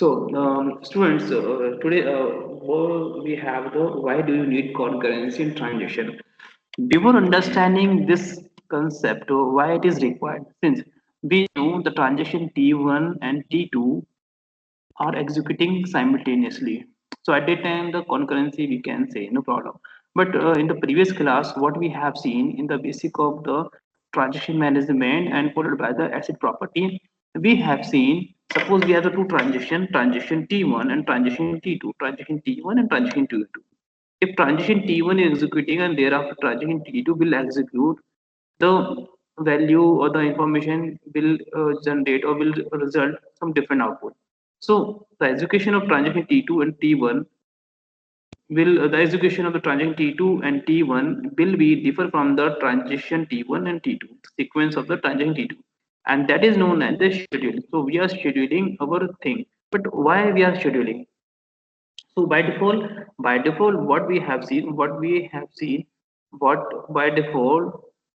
So, students, today we have the why do you need concurrency in transition? Before understanding this concept, why it is required, since we know the transition T1 and T2 are executing simultaneously. So at that time, the concurrency we can say no problem. But in the previous class, what we have seen in the basic of the transition management and followed by the asset property, we have seen suppose we have the two transition T1 and transition T2, transition T1 and transition T2. If transition T1 is executing and thereafter transition T2 will execute, the value or the information will generate or will result some different output. So the execution of transaction T2 and T1 will the execution of the transaction T2 and T1 will be differ from the transition T1 and T2 sequence of the transaction T2, and that is known as the schedule. So we are scheduling our thing, but why we are scheduling? So by default, what by default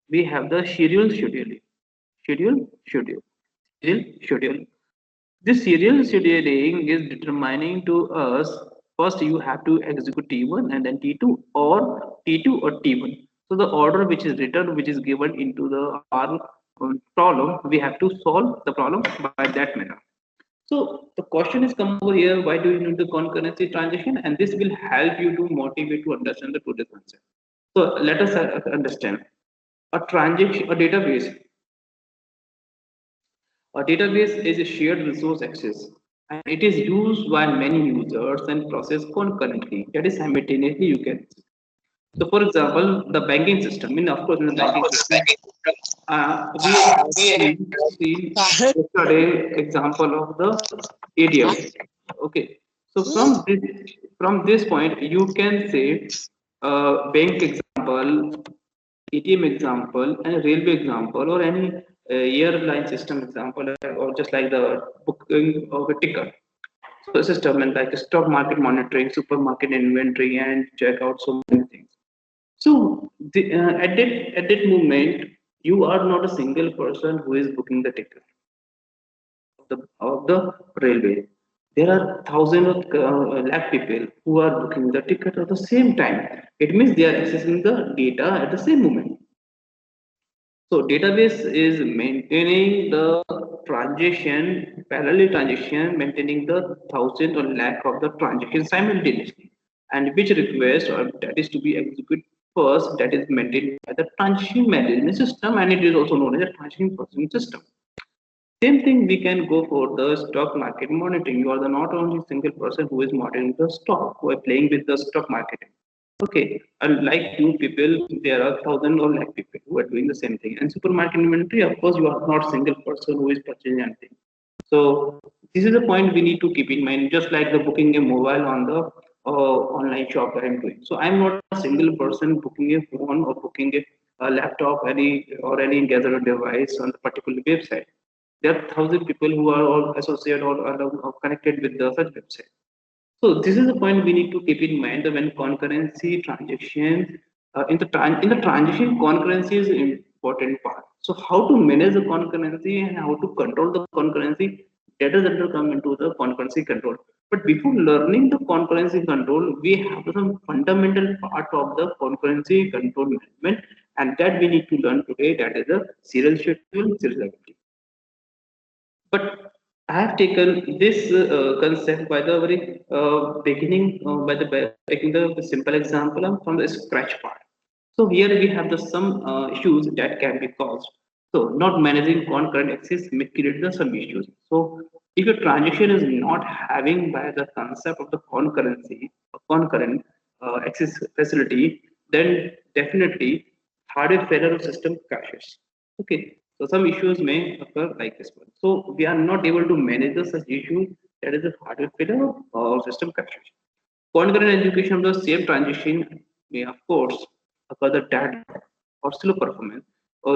we have the schedule, schedule. This serial scheduling is determining to us first you have to execute T1 and then T2 or T2 or T1. So the order which is written, which is given into the our problem, we have to solve the problem by that manner. So the question is come over here, why do you need the concurrency transition? And this will help you to motivate to understand the today's concept. So let us understand a transaction, a database is a shared resource access and it is used by many users and processed concurrently. That is simultaneously you can. So for example, the banking system, I mean of course in the banking system, we have seen yesterday example of the ADM. Okay, so from this point you can say bank example, ATM example, and railway example, or any airline system example, or just like the booking of a ticket. So system and like stock market monitoring, supermarket inventory, and check out so many things. So at that moment, you are not a single person who is booking the ticket of the railway. There are thousands of lakh people who are booking the ticket at the same time. It means they are accessing the data at the same moment. So database is maintaining the parallel transaction, maintaining the thousand or lakh of the transaction simultaneously, and which request or that is to be executed first, that is maintained by the transaction management system, and it is also known as a transaction processing system. Same thing we can go for the stock market monitoring. You are the not only single person who is monitoring the stock, who are playing with the stock market. Okay, unlike you people, there are thousand or lakh people who are doing the same thing. And supermarket inventory, of course, you are not single person who is purchasing anything. So this is the point we need to keep in mind. Just like the booking a mobile on the online shop that I'm doing. So I'm not a single person booking a phone or booking a laptop, any gathered device on the particular website. There are thousand people who are all associated or connected with the such website. So this is the point we need to keep in mind that when concurrency transactions in the transition, concurrency is an important part. So how to manage the concurrency and how to control the concurrency, that is under come into the concurrency control. But before learning the concurrency control, we have some fundamental part of the concurrency control management, and that we need to learn today. That is the serial schedule, serializability. But I have taken this concept by the very beginning, by taking the simple example from the scratch part. So here we have the some issues that can be caused. So not managing concurrent access may create the some issues. So if your transaction is not having by the concept of the concurrency, concurrent access facility, then definitely hardware failure of system crashes. Okay, so some issues may occur like this one. So we are not able to manage the such issue, that is the hardware failure or system crashes. Concurrent execution of the same transition may of course occur the data or slow performance.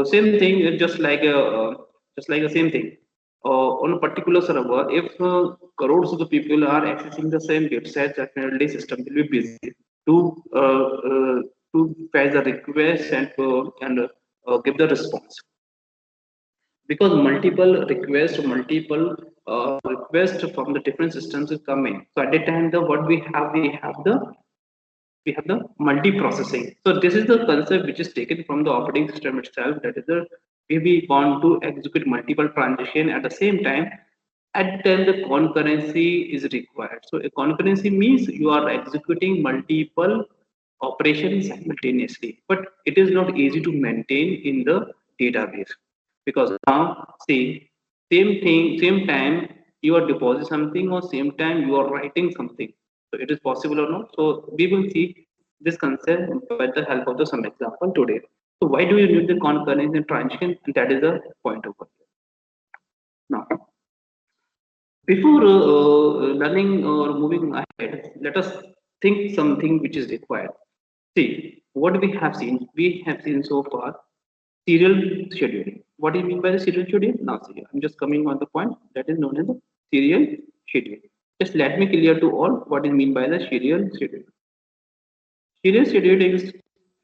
Same thing, just like the same thing. On a particular server, if crores of the people are accessing the same website, definitely system will be busy to uh, uh, to fetch the request and give the response, because multiple requests, multiple request from the different systems is coming. So at that time, the what we have the multi-processing. So this is the concept which is taken from the operating system itself. That is the we want to execute multiple transaction at the same time. At then the concurrency is required. So a concurrency means you are executing multiple operations simultaneously, but it is not easy to maintain in the database because now see same thing, same time you are depositing something or same time you are writing something. So it is possible or not. So we will see this concept by the help of the some example today. So why do you need the concurrency and transition? And that is the point over here. Now, before running or moving ahead, let us think something which is required. See, what we have seen, so far serial scheduling. What do you mean by the serial schedule? Now, see, I'm just coming on the point that is known as the serial schedule. Just let me clear to all what is mean by the serial schedule. Serial scheduling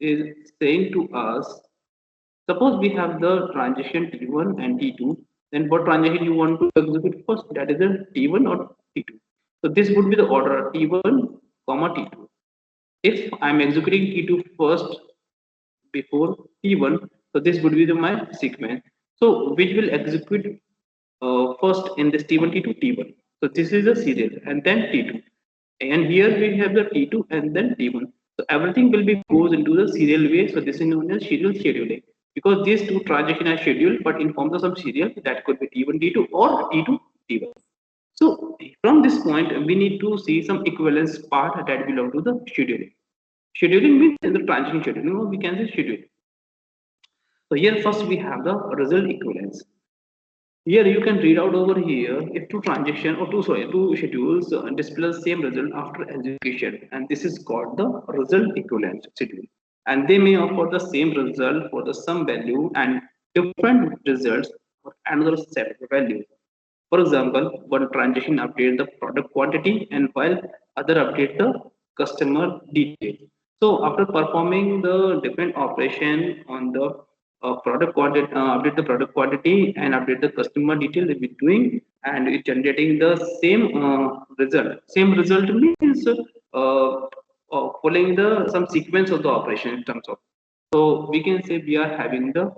is saying to us, suppose we have the transition T1 and T2, then what transition you want to execute first? That is the T1 or T2. So this would be the order T1, comma T2. If I'm executing T2 first before T1, so this would be my sequence. So which will execute first in this T1, T2, T1. So this is a serial and then T2. And here we have the T2 and then T1. So everything will be goes into the serial way. So this is known as serial scheduling because these two transactions are scheduled, but in forms of some serial that could be T1, T2 or T2, T1. So from this point, we need to see some equivalence part that belong to the scheduling. Scheduling means in the transition scheduling, or we can say scheduling. So here first we have the result equivalence. Here you can read out over here if two transaction or two schedules display the same result after execution, and this is called the result equivalence schedule. And they may offer the same result for the some value and different results for another set of values. For example, one transaction updates the product quantity and while other update the customer detail. So after performing the different operation on the product quantity, update the product quantity and update the customer detail that we're doing, and it's generating the same result. Same result means following the some sequence of the operation in terms of. So we can say we are having the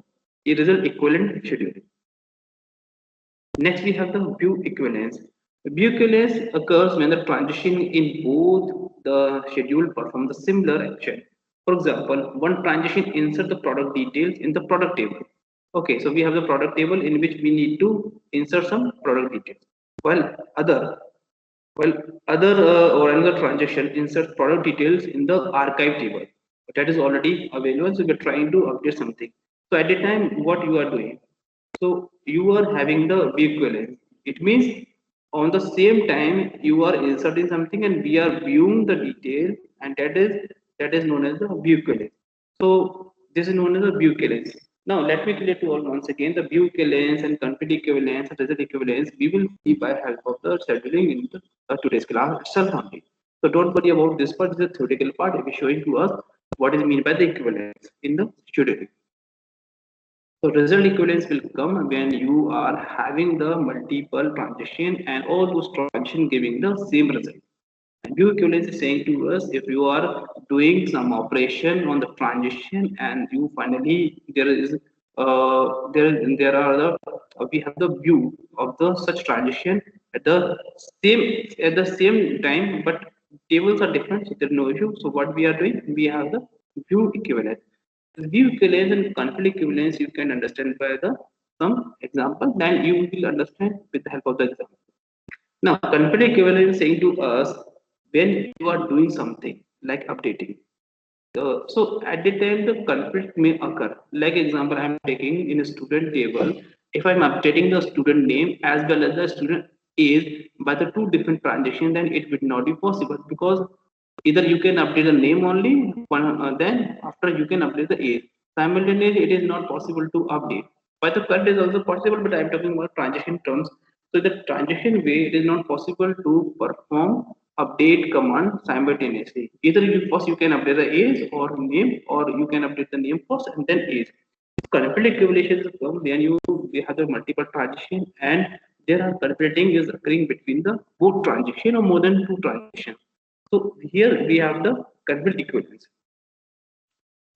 result equivalent schedule. Next, we have the view equivalence. View equivalence occurs when the transition in both the schedule perform the similar action. For example, one transition insert the product details in the product table. Okay, so we have the product table in which we need to insert some product details. While other, while other or another transaction inserts product details in the archive table that is already available. So we're trying to update something. So at the time, what you are doing? So you are having the view equivalence. It means on the same time you are inserting something and we are viewing the detail, and that is known as the view equivalence. So this is known as the view equivalence. Now let me clear to all once again the view equivalence and conflict equivalence and result equivalence we will see by help of the scheduling in the, today's class itself only. So don't worry about this part. This is the theoretical part. It is showing to us what is meant by the equivalence in the scheduling. So result equivalence will come when you are having the multiple transaction and all those transactions giving the same result. And view equivalence is saying to us if you are doing some operation on the transaction and you finally there are the we have the view of the such transaction at the same time, but tables are different, so there's no issue. So what we are doing, we have the view equivalence. View equivalence and conflict equivalence you can understand by the some example, then you will understand with the help of the example. Now, conflict equivalence is saying to us when you are doing something like updating. So at the time the conflict may occur. Like example, I am taking in a student table. If I'm updating the student name as well as the student age by the two different transactions, then it would not be possible because either you can update the name only, then after you can update the age. Simultaneously, it is not possible to update. By the cut is also possible, but I'm talking about transaction terms. So the transaction way, it is not possible to perform update command simultaneously. Either you first you can update the age or name, or you can update the name first and then age. Conflict evaluations come when you we have the multiple transition and there are conflicting is occurring between the both transaction or more than two transactions. So here we have the conflict equivalence.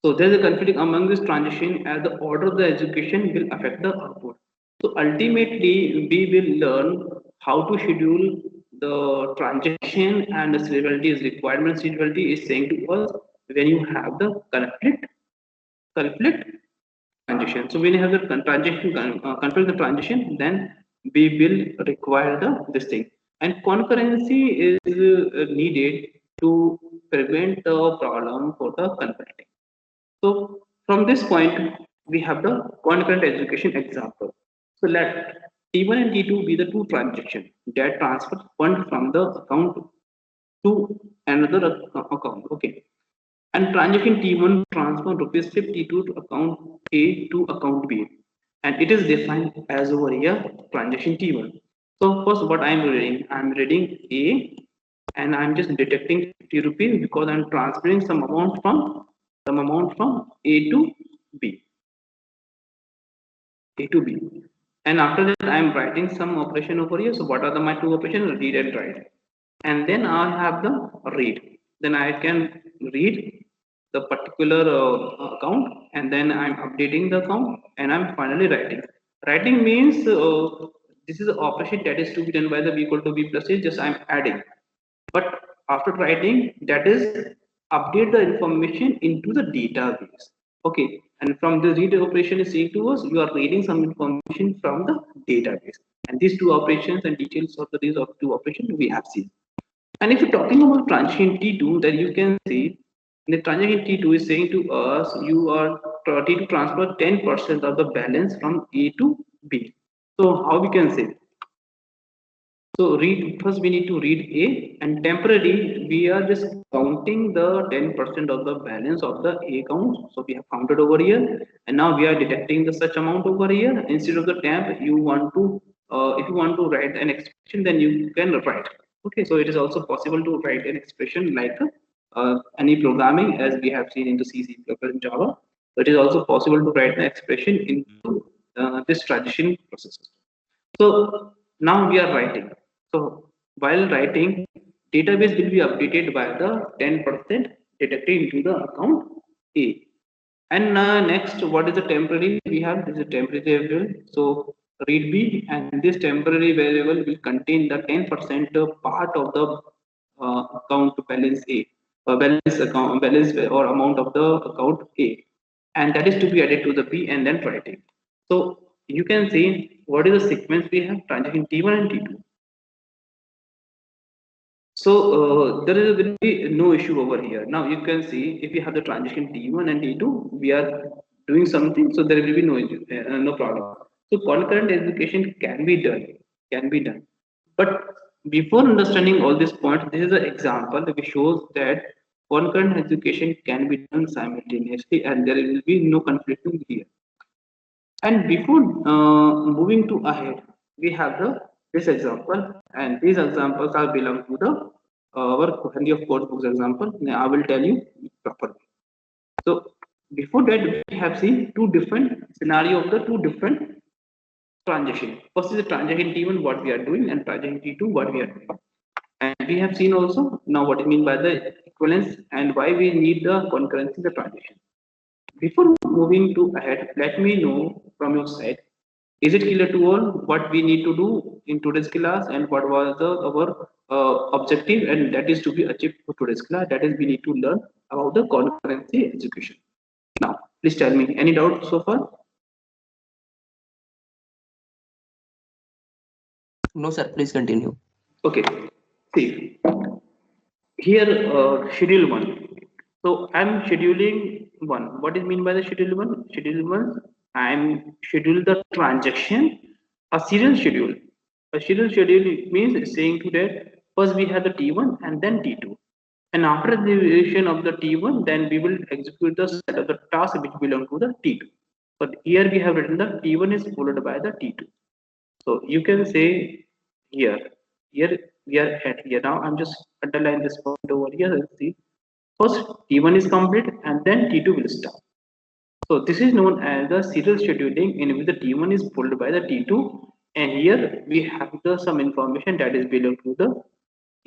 So there is a conflict among this transaction as the order of the execution will affect the output. So ultimately, we will learn how to schedule the transaction, and the serializability is requirement. Serializability is saying to us when you have the conflict transaction. So when you have the conflict the transaction, then we will require the this thing. And concurrency is needed to prevent the problem for the conflicting. So from this point, we have the concurrent execution example. So let T1 and T2 be the two transactions that transfer fund from the account to another account. Okay. And transaction T1 transfer rupees 52 to account A to account B. And it is defined as over here transaction T1. So first what I'm reading A, and I'm just detecting 50 rupees because I'm transferring some amount from A to B. A to B. And after that, I'm writing some operation over here. So what are my two operations? Read and write. And then I have the read. Then I can read the particular account, and then I'm updating the account, and I'm finally writing. Writing means this is an operation that is to be done by the B equal to B plus A, just I'm adding. But after writing, that is update the information into the database. Okay, and from the read operation is saying to us, you are reading some information from the database. And these two operations and details of these two operations we have seen. And if you're talking about transaction T2, then you can see the transaction T2 is saying to us, you are ready to transfer 10% of the balance from A to B. So how we can say? So read first we need to read A, and temporarily we are just counting the 10% of the balance of the A count. So we have counted over here, and now we are detecting the such amount over here. Instead of the temp, you want to if you want to write an expression, then you can write. Okay, so it is also possible to write an expression like any programming as we have seen into C, C++, and Java. So it is also possible to write an expression into this transition process. So now we are writing. So while writing, database will be updated by the 10% detected into the account A. And next, what is the temporary? We have this is a temporary variable. So read B, and this temporary variable will contain the 10% part of the account balance A, balance or amount of the account A, and that is to be added to the B and then writing. So you can see what is the sequence we have transaction T1 and T2. So there will be no issue over here. Now you can see if you have the transaction T1 and T2, we are doing something, so there will be no issue, no problem. So concurrent execution can be done. But before understanding all these points, this is an example which shows that concurrent execution can be done simultaneously, and there will be no conflicting here. And before moving to ahead, we have this example, and these examples are belong to the our Henry of Code books example. Now I will tell you properly. So before that, we have seen two different scenario of the two different transaction. First is the transaction T1, what we are doing, and transaction T2, what we are doing. And we have seen also now what I mean by the equivalence and why we need the concurrency in the transaction. Before moving to ahead, let me know from your side, is it clear to all what we need to do in today's class and what was our objective, and that is to be achieved for today's class, that is we need to learn about the concurrency execution. Now, please tell me, any doubt so far? No, sir. Please continue. Okay, see, here schedule one. So I'm scheduling one. What is mean by the schedule one? Schedule one, I'm schedule the transaction, a serial schedule. A serial schedule means saying to that first we have the T1 and then T2. And after the execution of the T1, then we will execute the set of the task which belong to the T2. But here we have written the T1 is followed by the T2. So you can say here, here we are at here. Now I'm just underline this point over here. Let's see. First T1 is complete and then T2 will start. So this is known as the serial scheduling in which the T1 is pulled by the T2 and here we have the some information that is belong to the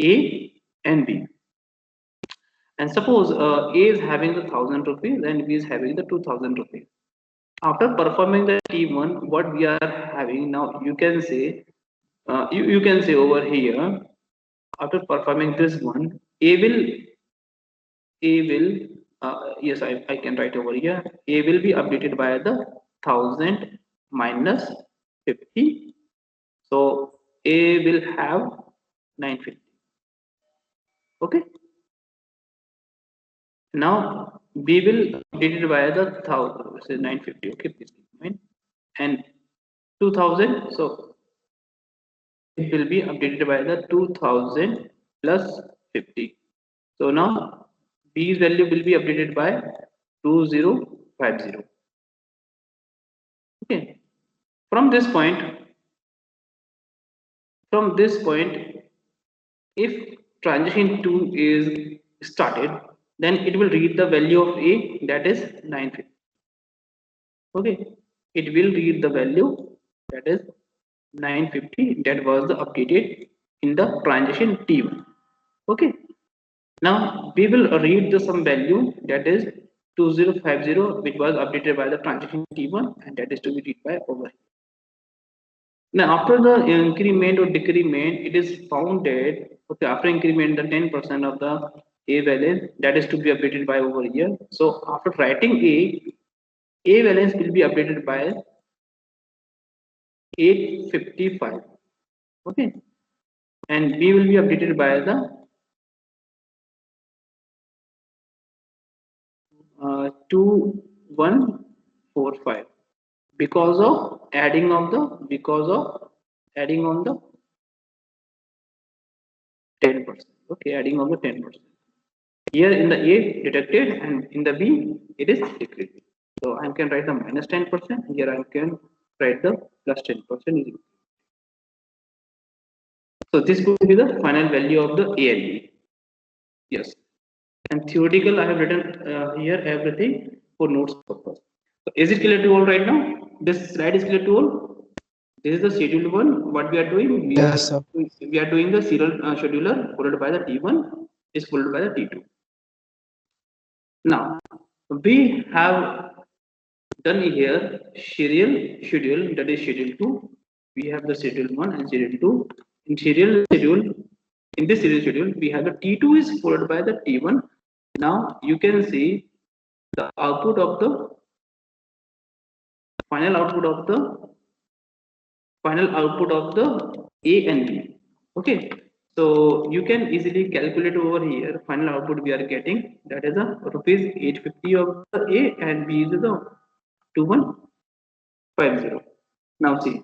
A and B. And suppose A is having the 1,000 rupees and B is having the 2,000 rupees. After performing the T1, what we are having now, you can say, you can say over here, after performing this one, yes, I can write over here, A will be updated by the 1,000 minus 50. So A will have 950. Okay. Now B will update it by the 1,000, say 950. Okay, please keep in mind. And 2,000. So it will be updated by the 2,000 plus 50. So now B's value will be updated by 2050. Okay. From this point, from this point, if transaction 2 is started, then it will read the value of A, that is 950. Okay, it will read the value, that is 950, that was the updated in the transaction T1. Okay, now we will read the some value, that is 2050, which was updated by the transaction T1, and that is to be read by over here. Now, after the increment or decrement, it is found that, okay, after increment, the 10% of the A balance, that is to be updated by over here. So after writing A balance will be updated by 855. Okay, and B will be updated by the 2145, because of adding of the, because of adding on the 10%. Okay, adding on the 10%. Here in the A deducted and in the B it is decreased. So I can write the minus 10%. Here I can write the plus 10%. So this could be the final value of the A and B. Yes. And theoretical, I have written here everything for notes purpose. So is it clear to all right now? This slide is clear to all. This is the schedule one. What we are doing, Yes, sir. we are doing the serial scheduler followed by the T1 is followed by the T2. Now we have done here serial schedule, that is schedule 2. We have the schedule 1 and schedule 2. In serial schedule, in this serial schedule, we have the T2 is followed by the T1. Now you can see the output of the final output of the A and B. Okay, so you can easily calculate over here. Final output we are getting, that is a rupees 850 of the A, and B is the 2150. Now see,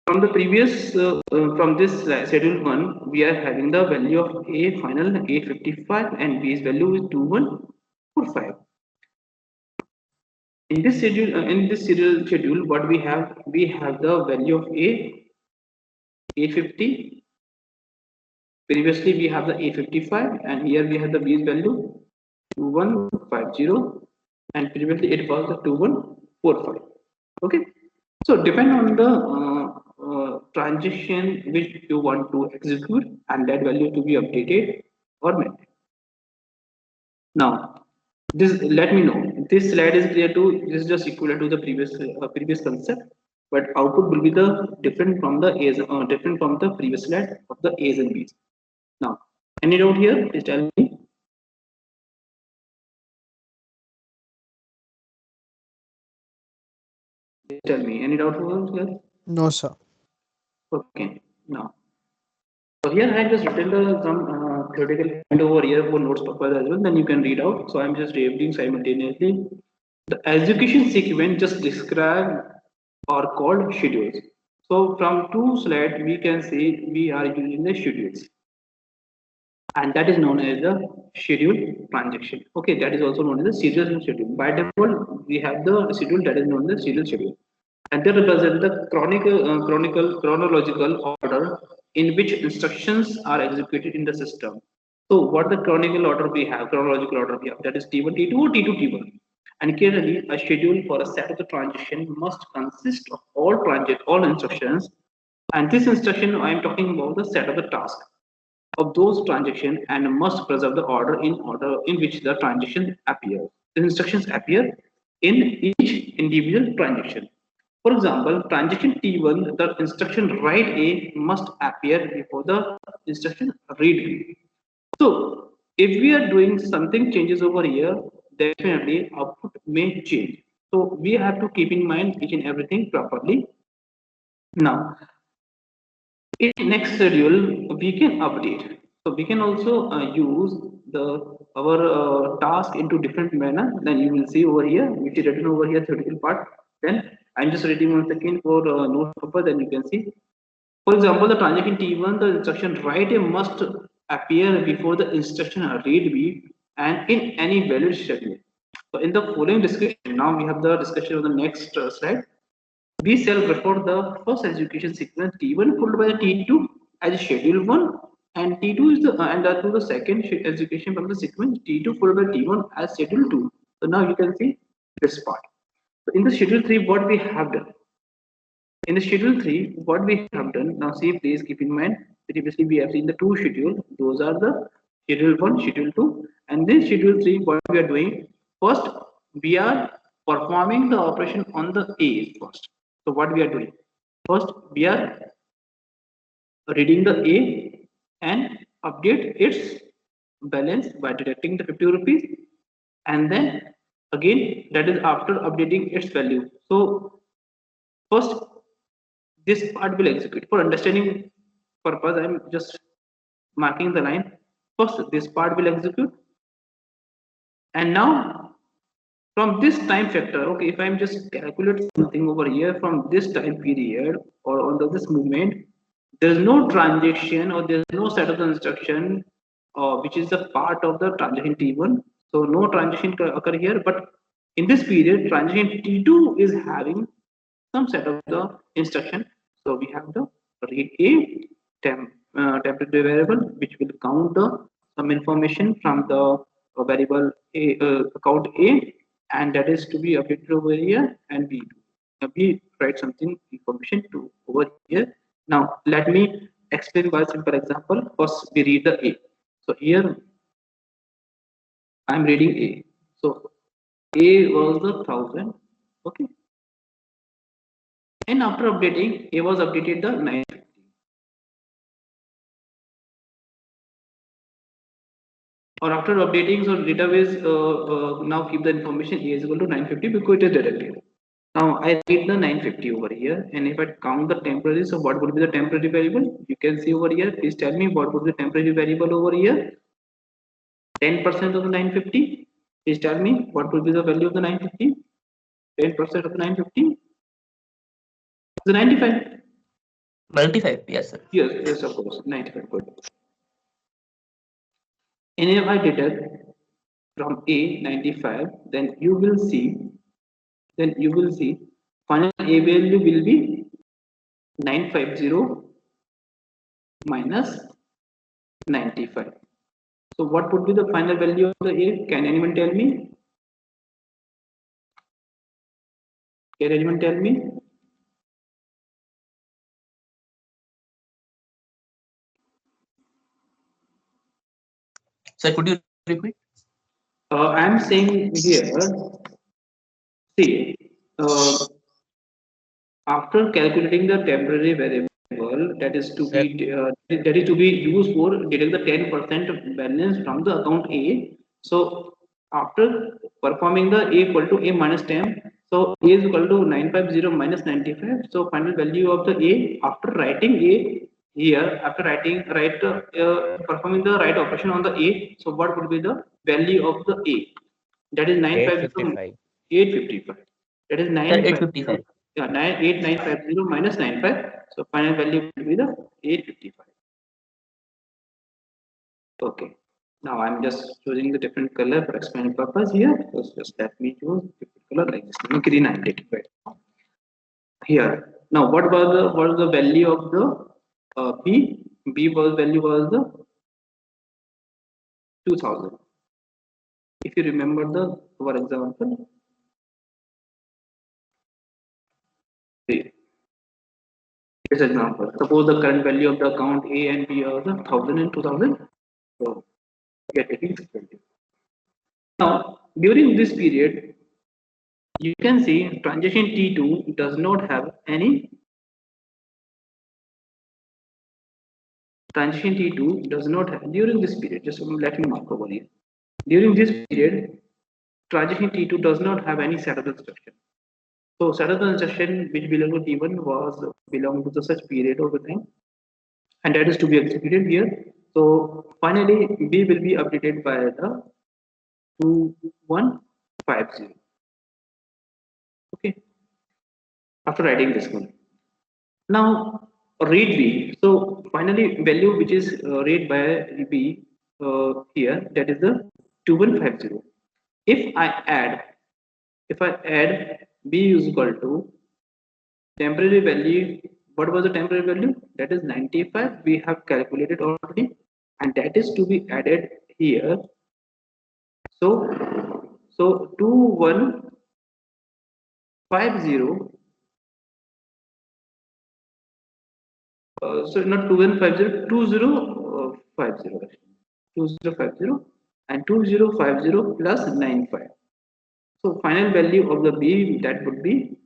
from the previous from this schedule 1, we are having the value of A final 855 and B's value is 2145. In this schedule, in this serial schedule, what we have the value of A 850. Previously we have the 855, and here we have the B's value 2150, and previously it was the 2145. Okay, so depend on the transaction which you want to execute, and that value to be updated or maintained. Now this, let me know this slide is clear to, this is just equivalent to the previous concept, but output will be the different from the A's, different from the previous slide of the A's and B's. Now any doubt here, please tell me. Tell me any doubt here. No, sir. Okay, now so here I have just written some theoretical point over here for notes purpose as well, then you can read out. So I'm just reading simultaneously. The execution sequence just described or called schedules. So from two slides we can see we are using the schedules, and that is known as the schedule transaction. Okay, that is also known as the serial schedule. By default, we have the schedule that is known as the serial schedule, and they represent the chronological order in which instructions are executed in the system. So what the chronological order we have, that is T1 T2 or T2 T1. And clearly, a schedule for a set of the transaction must consist of all instructions. And this instruction, I am talking about the set of the task of those transactions and must preserve the order in which the transaction appears. The instructions appear in each individual transaction. For example, transaction T1, the instruction write A must appear before the instruction read B. So if we are doing something changes over here, definitely output may change. So we have to keep in mind each and everything properly. Now, in next schedule, we can update. So we can also use the our task into different manner. Then you will see over here, which is written over here, theoretical part. Then I'm just reading once again for note purpose. Then you can see. For example, the transaction T1, the instruction write A must appear before the instruction read B and in any valid schedule. So in the following discussion, now we have the discussion of the next slide. We shall refer the first execution sequence T1 followed by the T2 as schedule 1 and T2 is the and to the second execution from the sequence T2 followed by T1 as schedule 2. So now you can see this part. So in the schedule 3, what we have done. In the schedule 3, what we have done, now see, please keep in mind, previously we have seen the two schedule, those are the schedule 1, schedule 2, and then schedule 3, what we are doing, first, we are performing the operation on the A first. So what we are doing, first, we are reading the A and update its balance by deducting the 50 rupees, and then again, that is after updating its value. So first, this part will execute. For understanding purpose, I'm just marking the line. First, this part will execute. And now, from this time factor, okay, if I'm just calculate something over here from this time period or on this movement, there's no transaction or there's no set of the instruction which is a part of the transaction T1. So no transaction can occur here, but in this period, transaction T2 is having some set of the instruction. So we have the read A temporary variable which will count the some information from the variable A account A, and that is to be updated over here, and we write something information to over here. Now let me explain by a simple example. First we read the A. So here I am reading A. So A was the 1000. Okay. And after updating, A was updated the 950. Or after updating, so database now keep the information A is equal to 950 because it is deducted. Now I read the 950 over here, and if I count the temporary, so what would be the temporary variable? You can see over here. Please tell me what would be the temporary variable over here. 10% of the 950. Please tell me what would be the value of the 950. 10% of the 950. The 95. 95, yes, sir. Yes, yes, of course, 95. Good. And if I deduct from A 95, then you will see final A value will be 950 minus 95. So what would be the final value of the A? Can anyone tell me? Can anyone tell me? Sir, could you repeat? I'm saying here, see, after calculating the temporary variable that is to Sir, be used for getting the 10% balance from the account A. So after performing the A equal to A minus 10, so A is equal to 950 minus 95. So final value of the A after writing A here, after performing the right operation on the A, so what would be the value of the A? That is 950 855. 855. That is sir, 950. 855. Yeah, 98950 minus 95. So final value will be the 855. Okay. Now I'm just choosing the different color for explaining purpose here. So just let me choose different color like this. Green 985. Here. Now what was the value of the B? B was value was the 2000. If you remember the for example, This example. Suppose the current value of the account A and B are the 1000 and 2000. So we are taking 620. Now, during this period, you can see transaction T2 does not have any transaction T2 does not have during this period. Just let me mark over here. During this period, transaction T2 does not have any settable instruction. So settable instruction which belong to T1 was belong to the such period of the time, and that is to be executed here. So finally, B will be updated by the 2150. Okay, after writing this one. Now read B. So finally, value which is read by B here, that is the 2150. If I add, B is equal to temporary value. What was the temporary value? That is 95. We have calculated already, and that is to be added here. So 2150. So not 2150, 2050. 2050 and 2050 plus 95. So final value of the B, that would be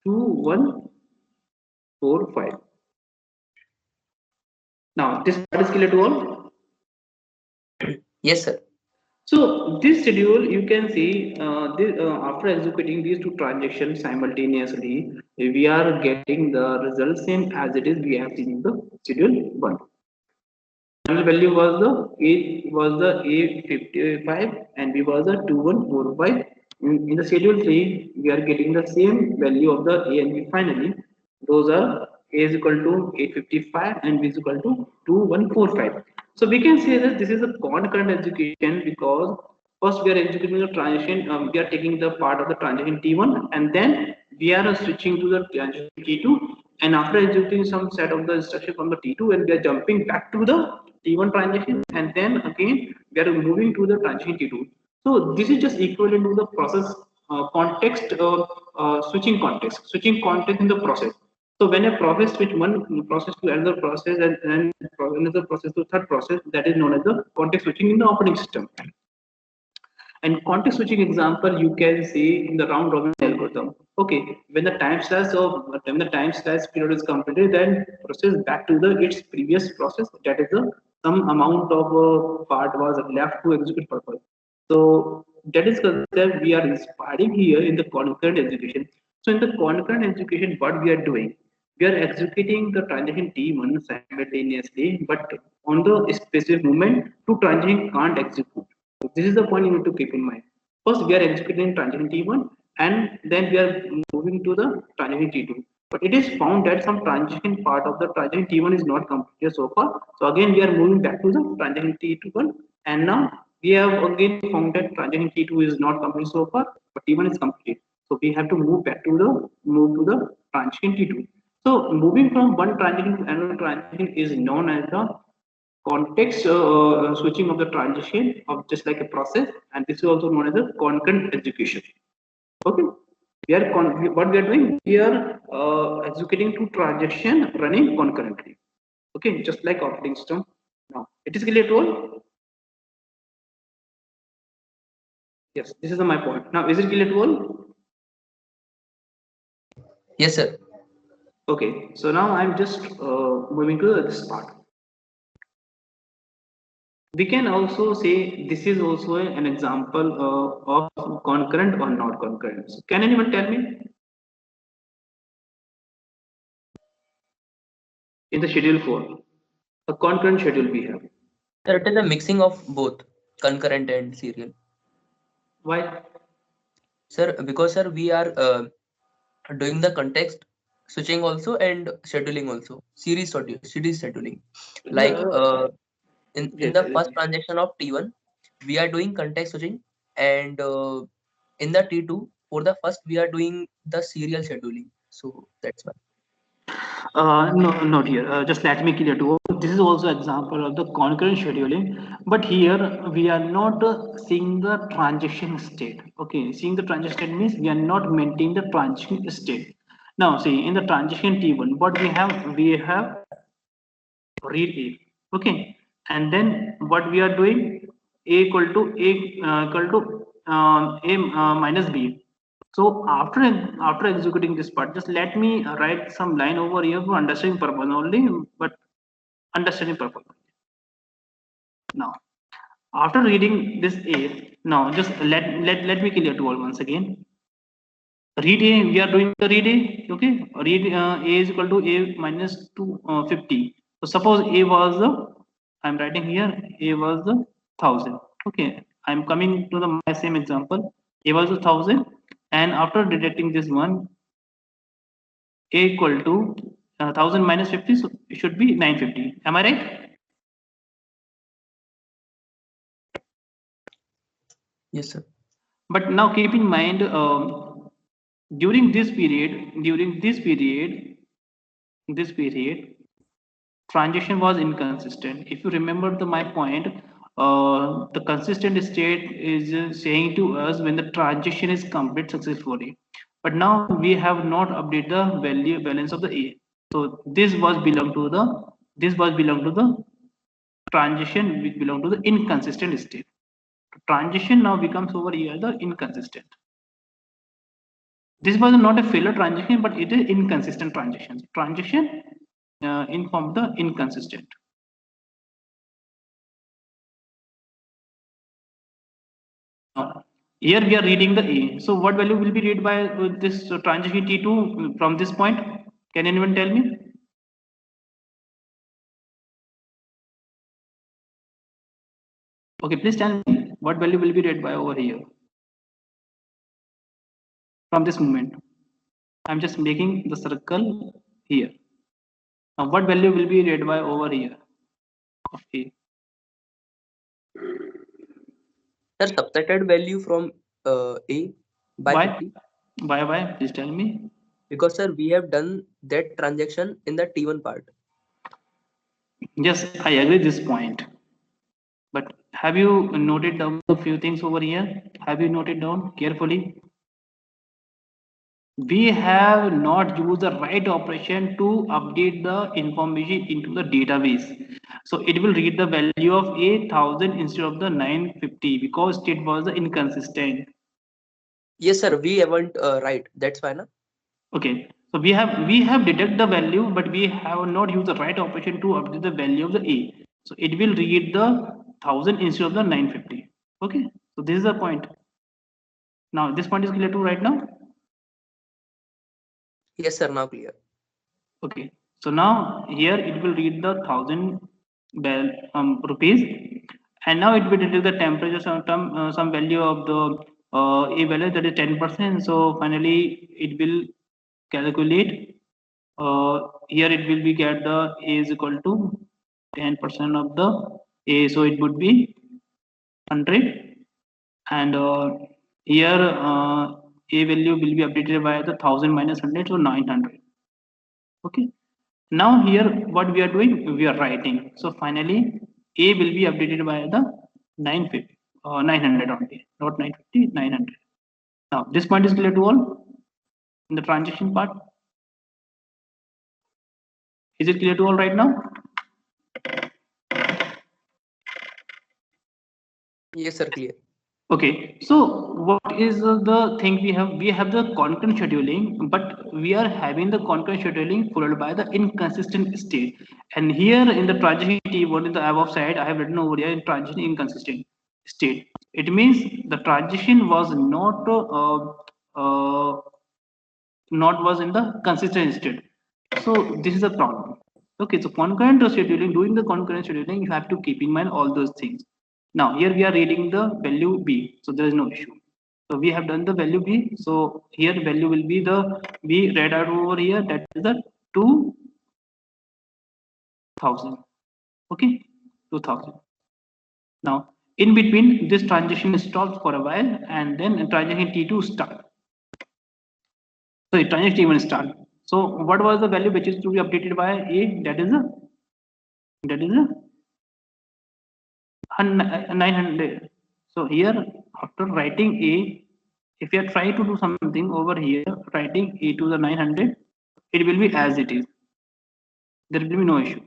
2145. Now this part is clear to all. Yes, sir. So this schedule, you can see after executing these two transactions simultaneously, we are getting the result same as it is we have seen in the schedule 1. Final value was the A55 and B was the 2145. In the schedule 3, we are getting the same value of the A and B finally. Those are A is equal to 855 and B is equal to 2145. So we can say that this is a concurrent execution because first we are executing the transaction, we are taking the part of the transaction T1 and then we are switching to the transaction T2, and after executing some set of the instruction from the T2 and we are jumping back to the T1 transaction and then again we are moving to the transaction T2. So this is just equivalent to the process context switching context in the process. So when a process switch one process to another process and another process to third process, that is known as the context switching in the operating system. And context switching example you can see in the round robin algorithm. Okay, when the time slice period is completed, then process back to the its previous process. That is the some amount of part was left to execute purpose. So that is concept we are inspiring here in the concurrent execution. So in the concurrent execution, what we are doing, we are executing the transaction T1 simultaneously, but on the specific moment, two transaction can't execute. So this is the point you need to keep in mind. First, we are executing transaction T1 and then we are moving to the transaction T2. But it is found that some transaction part of the transaction T1 is not completed so far. So again, we are moving back to the transaction T1 and now we have again found that transaction T2 is not completed so far, but T1 is complete. So we have to move to the transaction T2. So moving from one transaction to another transaction is known as the context switching of the transition of just like a process, and this is also known as the concurrent execution. Okay, what we are doing, we are executing two transactions running concurrently. Okay, just like operating system. Now it is clear to all. Yes, this is my point. Now is it clear to all? Yes, sir. Okay, so now I'm just moving to this part. We can also say this is also an example of concurrent or not concurrent. So can anyone tell me in the schedule 4, a concurrent schedule we have? Sir, it is a mixing of both concurrent and serial. Why? Sir, because sir, we are doing the context switching also and scheduling also, series scheduling. Like in the first transaction of T1, we are doing context switching, and in the T2 for the first we are doing the serial scheduling. So that's why. No, not here. Just let me clear too. This is also example of the concurrent scheduling, but here we are not seeing the transaction state. Okay, seeing the transaction state means we are not maintaining the transaction state. Now see in the transition T1, what we have read A. Okay, and then what we are doing A equal to A minus B. So after executing this part, just let me write some line over here for understanding purpose only, but understanding purpose. Now after reading this A, now just let me clear to all once again. Read A, we are doing the read A, okay, read A is equal to A minus 250. So suppose A was the, I'm writing here, A was the 1000. Okay, I'm coming to the my same example. A was the 1000, and after deducting this one, A equal to 1000 minus 50, so it should be 950. Am I right? Yes, sir. But now keep in mind, during this period, transition was inconsistent. If you remember my point, the consistent state is saying to us when the transition is complete successfully. But now we have not updated the value balance of the A. So this was belong to the transition which belong to the inconsistent state. Transition now becomes over here the inconsistent. This was not a failure transition, but it is inconsistent transition. Transition inform the inconsistent. Now, here we are reading the A. So what value will be read by this transition T2 from this point? Can anyone tell me? Okay, please tell me what value will be read by over here from this moment. I'm just making the circle here. Now what value will be read by over here of A? Sir, subtracted value from A by Why? 50, Why? Please tell me. because sir, we have done that transaction in the T1 part. Yes, I agree this point. But have you noted down a few things over here? Have you noted down carefully? We have not used the right operation to update the information into the database. So it will read the value of 8,000 instead of the 950 because it was inconsistent. Yes, sir, we haven't right. That's why, na? Okay, so we have deduct the value, but we have not used the right operation to update the value of the A. So it will read the 1000 instead of the 950. Okay, so this is the point. Now this point is clear to right now. Yes, sir, now clear. Okay, so now here it will read the 1000 rupees, and now it will detect the temperature some value of the a value that is 10%. So finally it will calculate. Here it will be get the A is equal to 10% of the A, so it would be 100, and here A value will be updated by the 1000 minus 100, so 900. Okay, now here what we are doing, we are writing. So finally A will be updated by the 950 900 only, not 950, 900. Now this point is clear to all in the transition part. Is it clear to all right now? Yes, sir, clear. Okay, so what is the thing we have? We have the concurrent scheduling, but we are having the concurrent scheduling followed by the inconsistent state. And here in the transition T1 in the above side, I have written over here in transition inconsistent state. It means the transition was not was in the consistent state. So this is a problem. Okay, so concurrent scheduling, doing the concurrent scheduling, you have to keep in mind all those things. Now here we are reading the value B, so there is no issue. So we have done the value B. So here the value will be the B read out over here, that is the 2000. Okay, 2000. Now in between this transition stops for a while, and then transition T2 start. So it transition T1 start. So what was the value which is to be updated by A? That is a 900. So here after writing A, if you are trying to do something over here, writing A to the 900, it will be as it is. There will be no issue.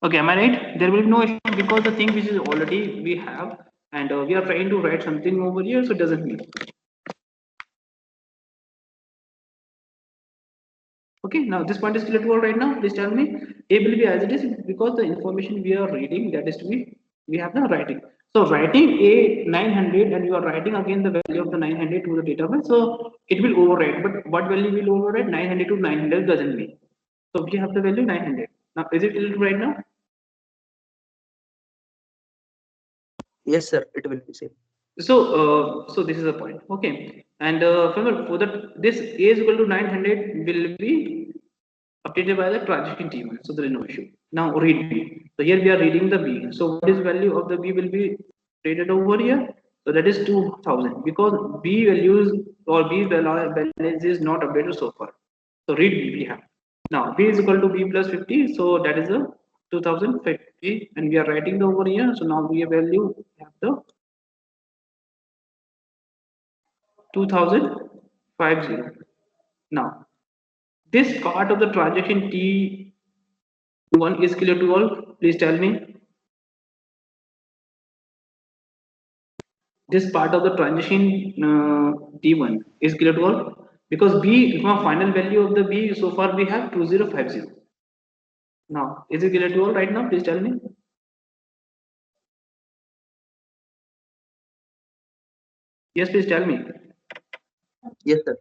Okay, am I right? There will be no issue because the thing which is already we have, and we are trying to write something over here, so it doesn't mean. Okay, now this point is clear to all right now. Please tell me. A will be as it is because the information we are reading, that is to be, we have the writing. So writing A 900 and you are writing again the value of the 900 to the database. So it will overwrite. But what value will overwrite? 900 to 900 doesn't mean. So we have the value 900. Now is it clear right now? Yes, sir. It will be same. So this is the point. Okay, and for that this A is equal to 900 will be updated by the transaction T1, so there is no issue. Now read B. So here we are reading the B. So what is value of the B will be traded over here? So that is 2000 because B values or B balance is not updated so far. So read B we have. Now B is equal to B plus 50, so that is a 2050 and we are writing the over here. So now we value have the 2050. Now this part of the transaction T1 is clear to all. Please tell me. This part of the transition T1 is clear to all because B, from final value of the B, so far we have 2050. Now, is it clear to all right now? Please tell me. Yes, please tell me. Yes, sir.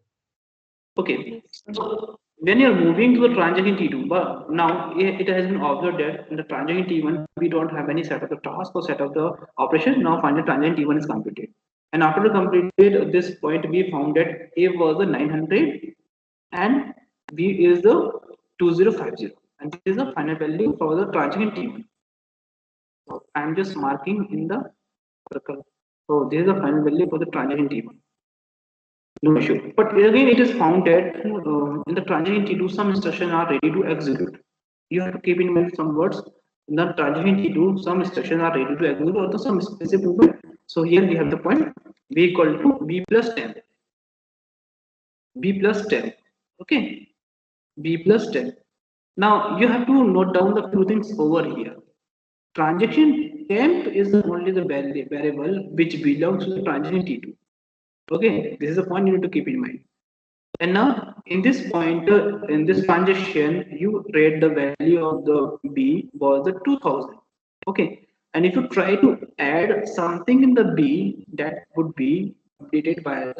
Okay. So when you're moving to the transaction T2, but now it has been observed that in the transaction T1 we don't have any set of the task or set of the operation. Now finally transaction T1 is completed. And after the completed this point, we found that A was the 900 and B is the 2050. And this is the final value for the transaction T1. So I'm just marking in the circle. So this is the final value for the transaction T1. No issue. But again, it is found that in the transaction T2, some instructions are ready to execute. You have to keep in mind some words. In the transaction T2, some instructions are ready to execute or the some specific movement. So here we have the point B equal to B plus 10. B plus 10. Okay. B plus 10. Now you have to note down the few things over here. Transaction temp is only the variable which belongs to the transaction T2. Okay, this is the point you need to keep in mind. And now in this point, in this transaction, you rate the value of the B was the 2000. Okay, and if you try to add something in the B, that would be updated by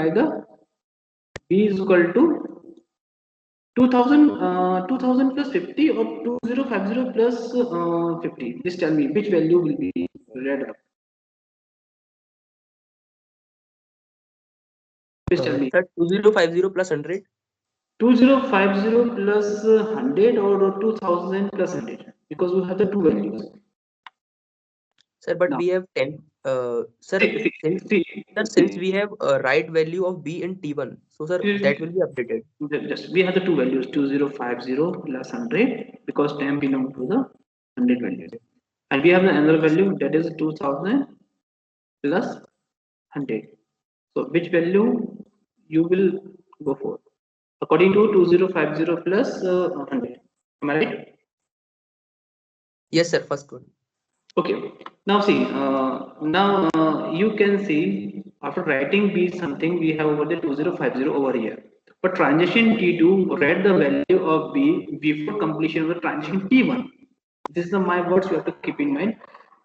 the B is equal to 2000 plus 50 or 2050 plus 50. Please tell me which value will be read up. Please tell me. Sir, 2050 plus 100. 2050 plus 100 or 2000 plus 100 because we have the two values. Sir, but Now, we have 10. Sir, since we have a right value of B in T1, so sir, that will be updated. Just we have the two values 2050 plus 100 because 10 belong to the 100 values, and we have the another value that is 2000 plus 100. So which value you will go for according to 2050 plus 100? Am I right? Yes, sir. First one. Okay, now see, you can see after writing B something we have over the 2050 over here. But transaction T2 read the value of B before completion of the transaction T1. This is the my words you have to keep in mind.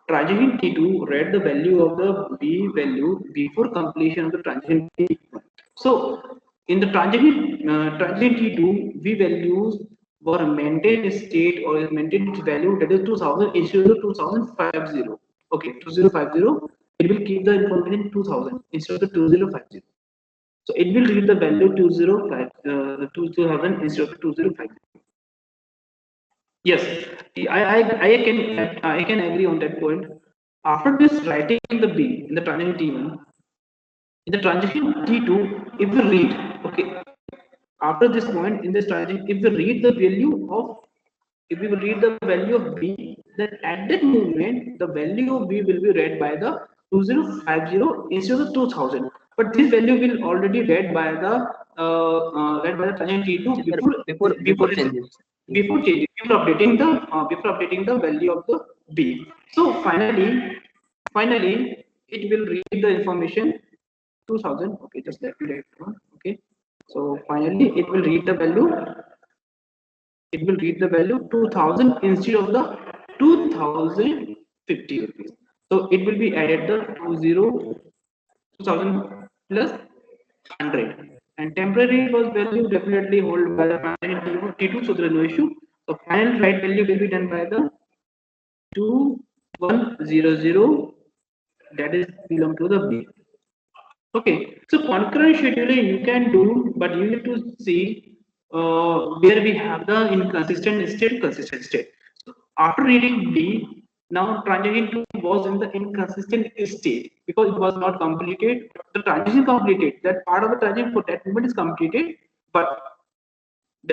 Transaction T2 read the value of the B value before completion of the transaction T1. So in the transaction T2, V values were maintained state or is maintained its value that is 2000 instead of 2050. Okay, 2050. It will keep the information 2000 instead of 2050. So it will read the value 2000 instead of 2050. Yes, I can agree on that point. After this writing the B in the transaction T1, in the transaction T2, if we read, okay, after this point in this transaction, if we read the value of, if we will read the value of B, then at that moment, the value of B will be read by the 2050 instead of 2000. But this value will already read by the transaction T2 Sir, before before changes. Yeah. before changing, before updating the value of the B. So finally it will read the information 2000. Okay, just let me write one. Okay, so finally it will read the value 2000 instead of the 2050 rupees. So it will be added the 2000 plus 100, and temporary was value definitely hold by the transaction T2, so there is no issue. So final write value will be done by the 2100, that is belong to the B. Okay, so concurrent scheduling you can do, but you need to see where we have the inconsistent state, consistent state. So after reading B, now transition 2 was in the inconsistent state because it was not completed. The transition completed, that part of the transition for that moment is completed, but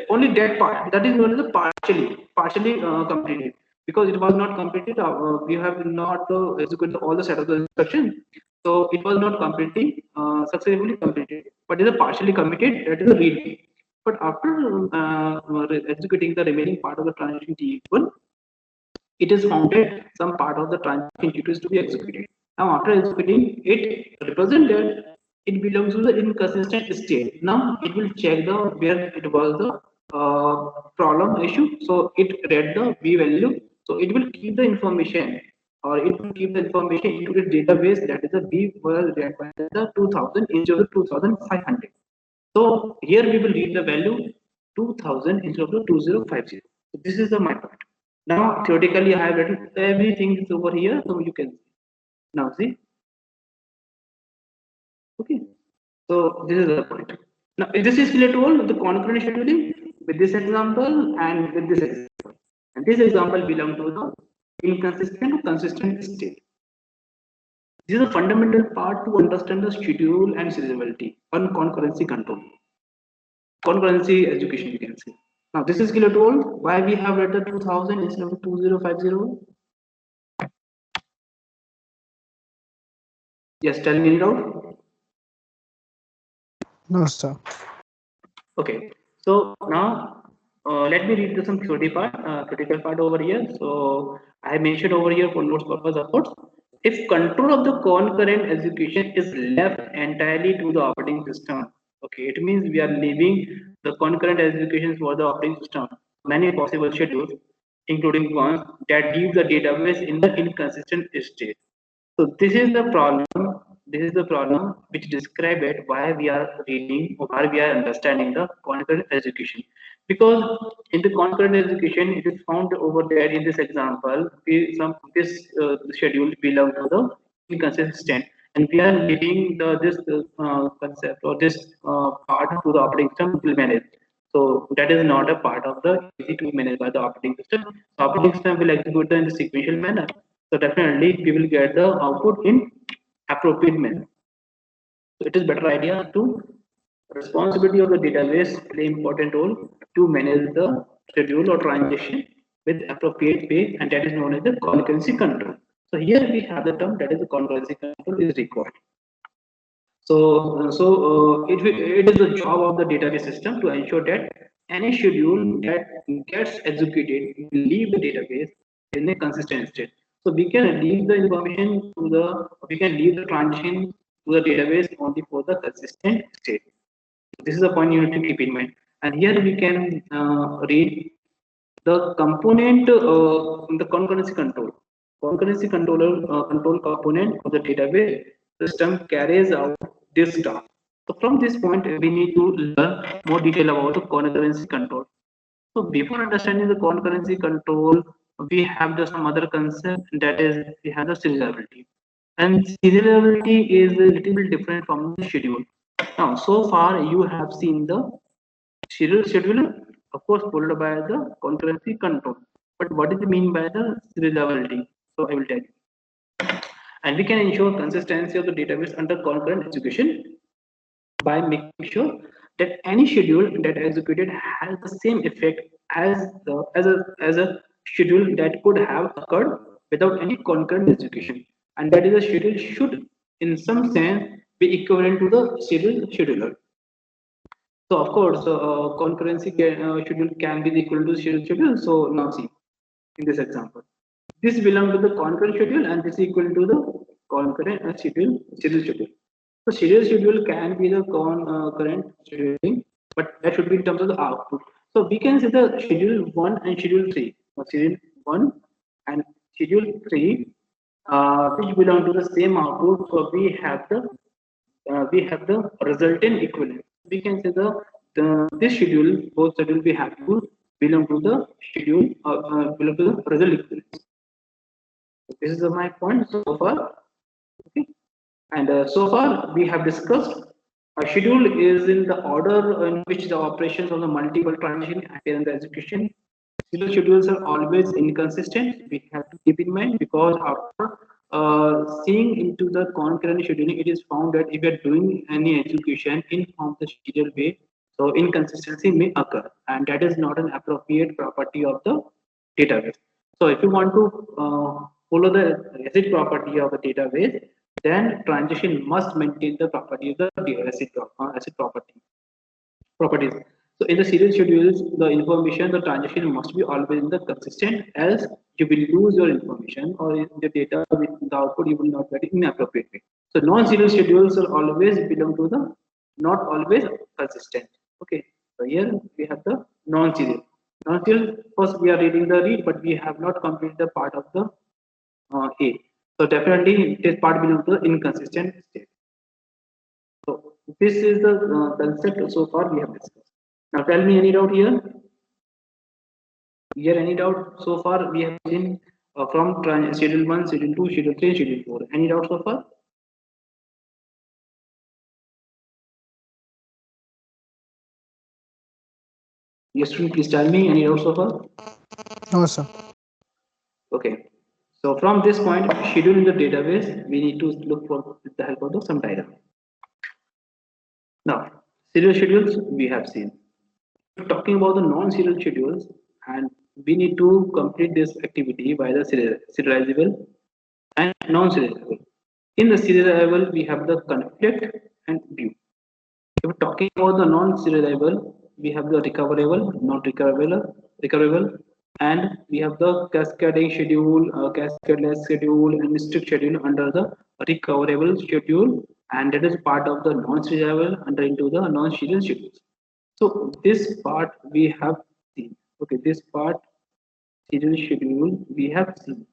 only that part that is known as a partially completed, because it was not completed. We have not executed all the set of the instructions, so it was not completely successfully completed, but it is a partially committed, that is a read. But after executing the remaining part of the transaction T1, it is founded some part of the transaction T2 is to be executed. Now, after executing it, represent that it belongs to the inconsistent state. Now, it will check the where it was the problem issue. So, it read the B value. So, it will keep the information, or it will keep the information into the database, that is the B was read by the 2000 instead of the 2500. So, here we will read the value 2000 instead of the 2050. So, this is the my point. Now, theoretically, I have written everything is over here, so you can now see. Okay, so this is the point. Now, this is clear to all the concurrent scheduling with this example and with this example. And this example belong to the inconsistent or consistent state. This is a fundamental part to understand the schedule and serializability on concurrency control. Concurrency education, you can say. Now, this is clear to all why we have read the 2000 instead of 2050. Yes, tell me it out. No, sir. Okay, so now let me read some critical part over here. So I mentioned over here for notes purpose, of course. If control of the concurrent execution is left entirely to the operating system, okay, it means we are leaving the concurrent executions for the operating system. Many possible schedules, including ones that leave the database in the inconsistent state. So this is the problem. This is the problem which describe it why we are reading or why we are understanding the concurrent execution. Because in the concurrent execution, it is found over there in this example. This schedule belong to the inconsistent, and we are leaving this concept or this part to the operating system will manage. So that is not a part of the easy to manage by the operating system. The operating system will execute in the sequential manner. So definitely we will get the output in appropriate manner. So it is better idea to responsibility of the database play important role to manage the schedule or transaction with appropriate way, and that is known as the concurrency control. So here we have the term that is the concurrency control is required. It is the job of the database system to ensure that any schedule that gets executed will leave the database in a consistent state. So we can leave the information to we can leave the transition to the database only for the consistent state. This is the point you need to keep in mind. And here we can read the component, the concurrency control. Concurrency control component of the database system carries out this task. So from this point, we need to learn more detail about the concurrency control. So before understanding the concurrency control, we have the some other concept, that is we have the serializability. And serializability is a little bit different from the schedule. Now, so far you have seen the serial scheduler, of course, followed by the concurrency control. But what is the mean by the serializability? So I will tell you. And we can ensure consistency of the database under concurrent execution by making sure that any schedule that executed has the same effect as the as a schedule that could have occurred without any concurrent execution. and that is the schedule should, in some sense, be equivalent to the serial scheduler. So of course, schedule can be equal to serial schedule. So now see in this example, this belongs to the concurrent schedule, and this is equal to the concurrent serial schedule. So serial schedule can be the concurrent scheduling, but that should be in terms of the output. So we can say the schedule 1 and schedule 3, or serial 1 and schedule 3, which belong to the same output. So we have the resultant equivalent. We can say the this schedule, both schedule we have to belong to the schedule, belong to the result equivalence. This is my point so far. Okay. And so far we have discussed a schedule is in the order in which the operations of the multiple transition appear in the execution. Serial schedules are always inconsistent. We have to keep in mind, because after seeing into the concurrent scheduling, it is found that if you are doing any execution in from the serial way, so inconsistency may occur, and that is not an appropriate property of the database. So if you want to follow the ACID property of the database, then transition must maintain the property of the ACID properties. So in the serial schedules, the information, the transition must be always in the consistent, else you will lose your information, or in the data with the output you will not get it in appropriate way. So non-serial schedules will always belong to the not always consistent. Okay. So here we have the non-serial. Non-serial, first we are reading the read, but we have not completed the part of the A. So definitely this part belongs to the inconsistent state. So this is the concept so far we have discussed. Now tell me any doubt here? Here any doubt so far we have seen from schedule 1, schedule 2, schedule 3, schedule 4. Any doubt so far? Yes, student, please tell me any doubt so far? No, sir. Okay. So from this point, schedule in the database, we need to look for with the help of the some diagram. Now, serial schedules we have seen. Talking about the non-serial schedules, and we need to complete this activity by the serializable and non-serializable. In the serializable, we have the conflict and view. If we're talking about the non-serializable, we have the recoverable, not recoverable, and we have the cascading schedule, cascadeless schedule, and strict schedule under the recoverable schedule, and that is part of the non-serializable under into the non-serial schedules. So this part we have seen. Okay, this part serial schedule we have seen,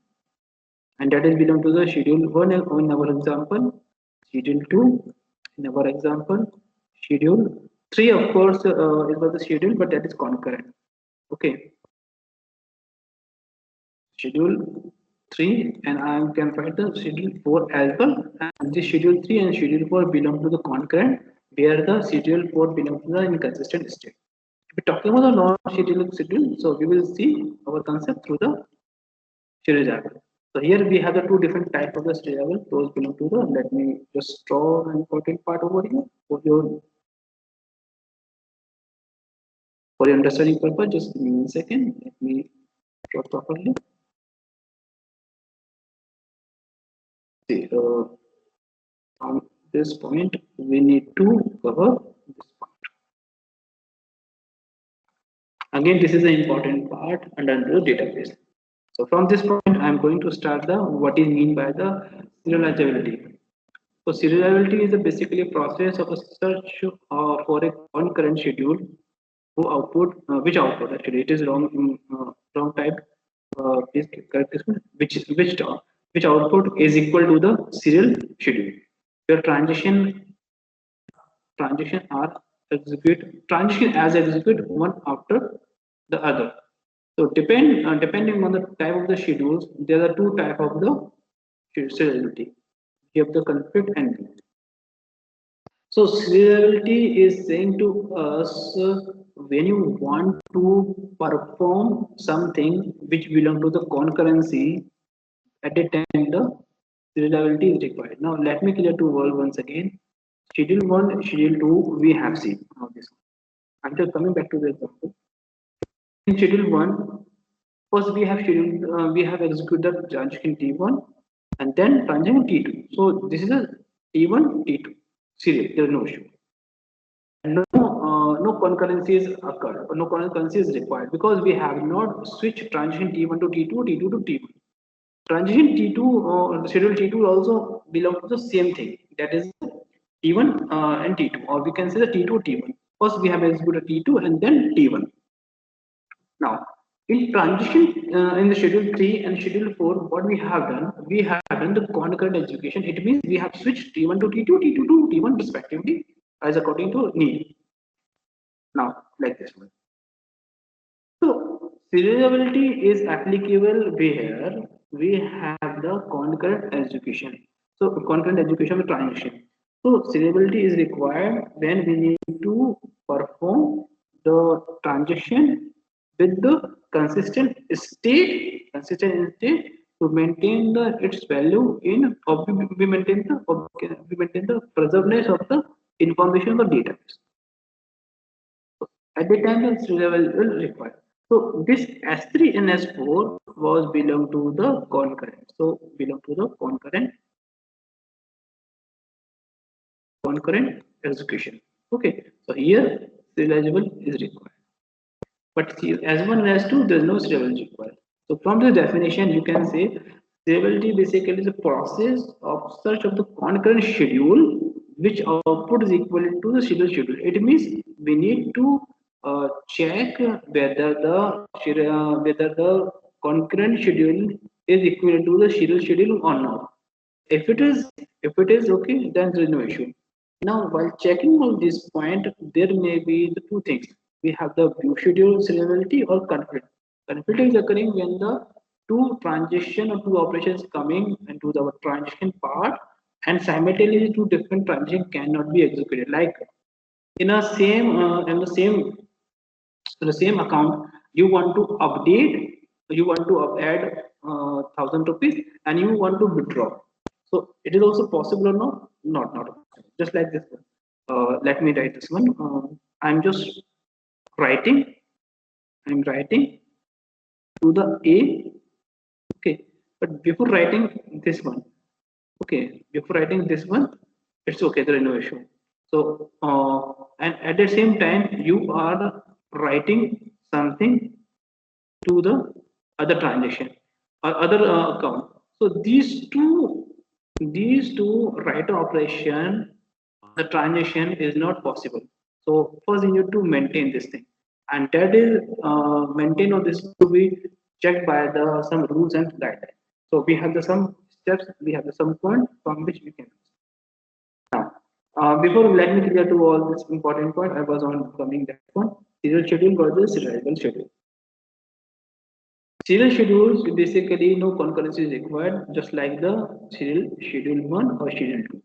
and that is belong to the schedule 1 in our example, schedule 2 in our example, schedule 3 of course is not the schedule, but that is concurrent. Okay, schedule 3, and I can write the schedule 4 as well, and the schedule 3 and schedule 4 belong to the concurrent, where the schedule 4 belongs to the inconsistent state. If we're talking about the non-scheduled schedule, so we will see our concept through the serializable. So here we have the two different types of the serializable. Those belong to the. Let me just draw an important part over here for your understanding purpose. Just give me a second. Let me draw properly. See, from this point we need to cover this point. Again, this is an important part under the database. So from this point, I'm going to start the what is mean by the serializability. So serializability is basically a process of a search for a concurrent schedule who output which output actually it is wrong type. Please correct this one. Which output is equal to the serial schedule. Your transition are transition as execute one after the other. So depending on the type of the schedules, there are two type of the seriality. You have the conflict and view. So seriality is saying to us when you want to perform something which belong to the concurrency, at a time the seriality is required. Now let me clear two words once again. Schedule 1, schedule 2 we have seen. Now this one. I'm just coming back to the example. In schedule 1, first we have executed the transaction T1, and then transaction T2. So this is a T1, T2 serial. There is no issue. And no concurrency is occurred or no concurrency is required because we have not switched transition T1 to T2, T2 to T1. Transition T2 or the schedule T2 also belong to the same thing, that is T1 and T2, or we can say the T2 T1. First we have executed T2 and then T1. Now in transition in the schedule 3 and schedule 4, what we have done the concurrent execution. It means we have switched T1 to T2, T2 to T1 respectively as according to need. Now like this one. So serializability is applicable where we have the concurrent execution. So concurrent execution of transaction. So serializability is required when we need to perform the transaction with the consistent state to maintain the its value in or we maintain the preservedness of the information of the database. At the time the level will require. So this S3 and S4 was belong to the concurrent. So belong to the concurrent execution. Okay. So here serializable is required. But S1 and S2 there is no serializability required. So from the definition you can say serializability basically is a process of search of the concurrent schedule which output is equivalent to the schedule. It means we need to check whether the concurrent schedule is equivalent to the schedule or not. If it is okay, then there is no issue. Now, while checking on this point, there may be the two things. We have the view schedule serializability or conflict. Conflict is occurring when the two transition or two operations coming into the transition part and simultaneously two different transition cannot be executed. Like in the same account, you want to update, you want to add 1,000 rupees, and you want to withdraw. So it is also possible or not? Not possible. Just like this one. Let me write this one. I'm just writing. I'm writing to the A. Okay, but before writing this one, okay, before writing this one, it's okay. There is no issue. So and at the same time, you are writing something to the other transaction or other account. So these two write operation, the transaction is not possible. So first you need to maintain this thing, and that is maintain of this to be checked by the some rules and guidelines. So we have the some steps, we have the some point from which we can. Now, before let me clear to all this important point, I was on coming that one. Serial schedule versus serializable schedule. Serial schedules basically no concurrency is required, just like the serial schedule 1 or schedule 2.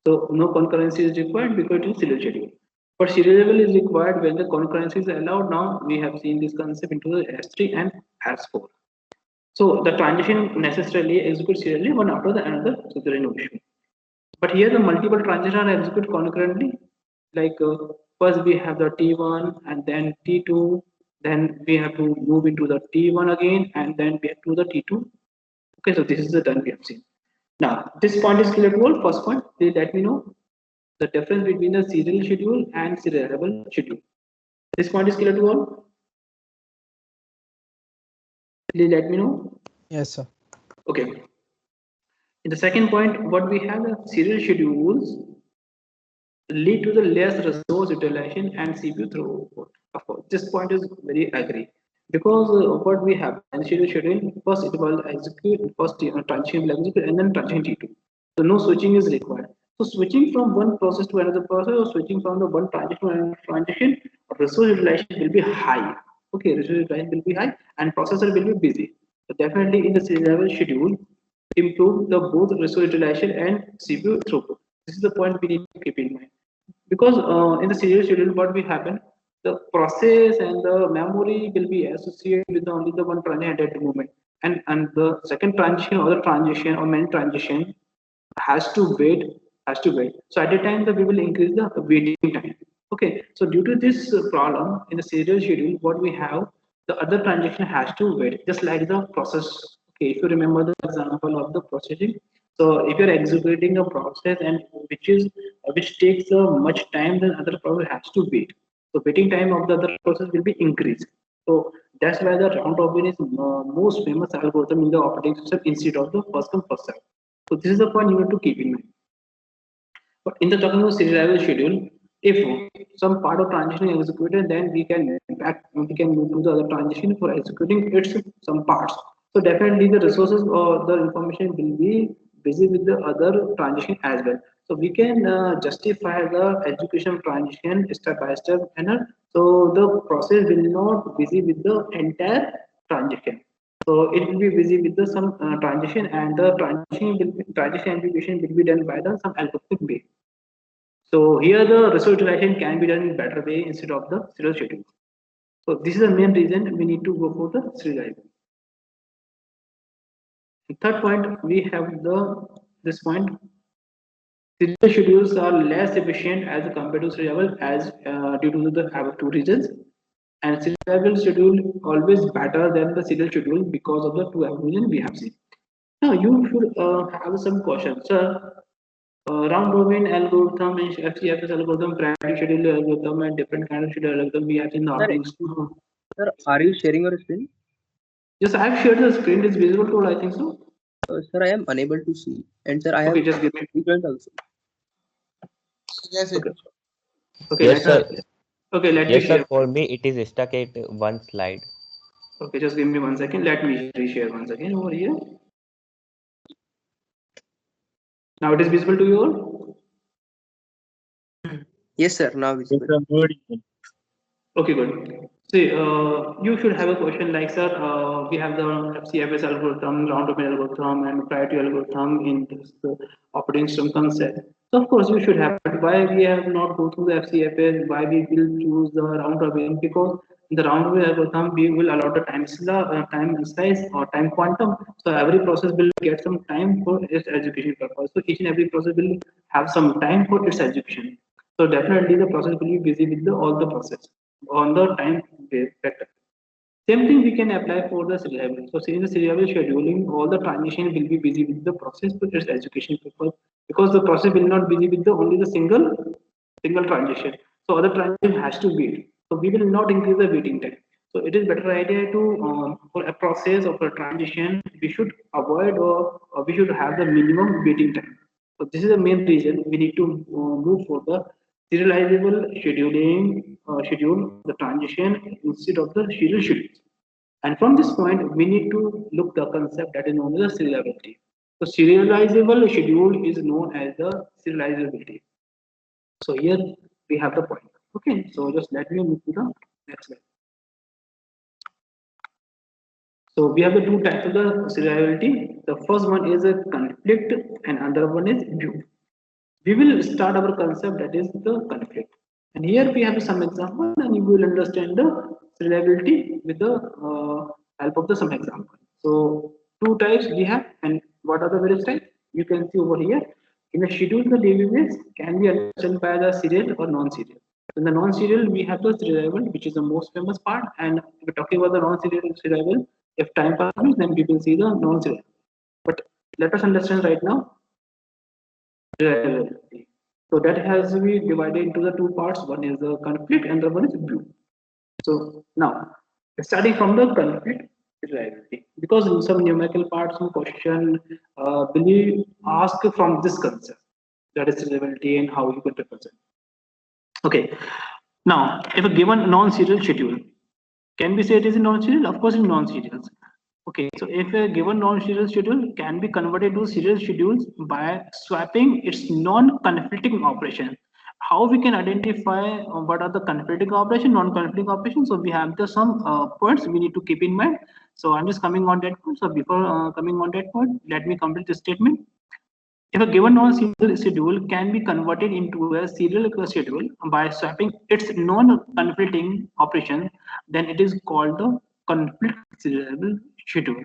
So no concurrency is required because it is serial schedule. But serializable is required when the concurrency is allowed. Now we have seen this concept into the S3 and S4. So the transition necessarily executes serially one after the another, so there is no issue. But here the multiple transitions are executed concurrently. Like first we have the T1 and then T2, then we have to move into the T1 again, and then we have to the T2. Okay, so this is the done we have seen. Now this point is clear to all. First point, please let me know the difference between the serial schedule and serializable schedule. This point is clear to all. Please let me know. Yes, sir. Okay. In the second point, what we have the serial schedules lead to the less resource utilization and CPU throughput. Of course, this point is very agree because what we have in serial schedule, first it will execute first transition will execute and then transition T2. So no switching is required. So switching from one process to another process or switching from the one transition to another transition, resource utilization will be high. Okay, resource utilization will be high and processor will be busy. So definitely in the serial schedule, improve the both resource utilization and CPU throughput. This is the point we need to keep in mind because in the serial schedule what will happen, the process and the memory will be associated with only the one transition at the moment, and the second transition or the transition or main transition has to wait. So at the time that we will increase the waiting time. Okay, so due to this problem in the serial schedule, what we have, the other transaction has to wait just like the process. Okay, if you remember the example of the processing, so if you're executing a process and which takes much time, then other process has to wait. So waiting time of the other process will be increased. So that's why the round robin is most famous algorithm in the operating system instead of the first come first serve. So this is the point you need to keep in mind. But in the talking about serializable schedule, if some part of transition is executed, then we can move to the other transition for executing its some parts. So definitely the resources or the information will be busy with the other transition as well. So we can justify the execution transition step by step manner. So the process will not busy with the entire transition. So it will be busy with the some transition, and the transition execution will be done by the some algorithmic way. So here the resource utilization can be done in better way instead of the serial schedule. So this is the main reason we need to go for the serialization. The third point we have the this point: serial schedules are less efficient as compared to serializable as due to the have two reasons. And serializable schedule always better than the serial schedule because of the two reasons we have seen. Now you should have some questions, sir. Round robin algorithm and FCFS algorithm, priority schedule algorithm, and different kind of schedule algorithm we have in the Sir, operating. are you sharing your screen? Yes, I have shared the screen. It's visible to all, I think so. Sir, I am unable to see. And sir, I have Okay, just give me. joined also. Yes, Okay, it. okay, Yes, sir. let me Yes, sir. share. For me, it is stuck at one slide. Okay, just give me 1 second. Let me reshare once again over here. Now it is visible to you all. Yes, sir. Now Yes, visible. sir. Good. Okay, good. See, you should have a question like, sir, we have the FCFS algorithm, round robin algorithm, and priority algorithm in this operating system concept. So, of course, you should have it. Why we have not go through the FCFS? Why we will choose the round robin? Because in the round robin algorithm, we will allow the time slice or time quantum. So every process will get some time for its execution purpose. So each and every process will have some time for its execution. So definitely the process will be busy with all the process on the time vector. Same thing we can apply for the serializable. So in the serializable scheduling, all the transition will be busy with the process for its education purpose, because the process will not busy with the only the single transition. So other transition has to wait. So we will not increase the waiting time. So it is better idea to for a process of a transition we should avoid, or we should have the minimum waiting time. So this is the main reason we need to move for the serializable schedule the transition instead of the serial schedules. And from this point, we need to look the concept that is known as the serializability. So serializable schedule is known as the serializability. So here we have the point. Okay, so just let me move to the next slide. So we have the two types of the serializability. The first one is a conflict and another one is view. We will start our concept that is the conflict. And here we have some example and you will understand the reliability with the help of the some example. So two types we have, and what are the various types? You can see over here. In a schedule, the deliveries can be understood by the serial or non-serial. In the non-serial, we have the serializable, which is the most famous part. And if we're talking about the non-serial, if time permits, then we will see the non-serial. But let us understand right now reliability. So that has to be divided into the two parts. One is the conflict and the one is view. So now, starting from the conflict reliability, because in some numerical parts, some question will be asked from this concept, that is reliability and how you can represent. Okay. Now, if a given non-serial schedule, can we say it is a non-serial? Of course, it's non-serial. Okay, so if a given non-serial schedule can be converted to serial schedules by swapping its non-conflicting operation. How we can identify what are the conflicting operation, non-conflicting operations? So we have the some points we need to keep in mind. So I'm just coming on that point. So before coming on that point, let me complete the statement. If a given non-serial schedule can be converted into a serial schedule by swapping its non-conflicting operation, then it is called the conflict serializable schedule.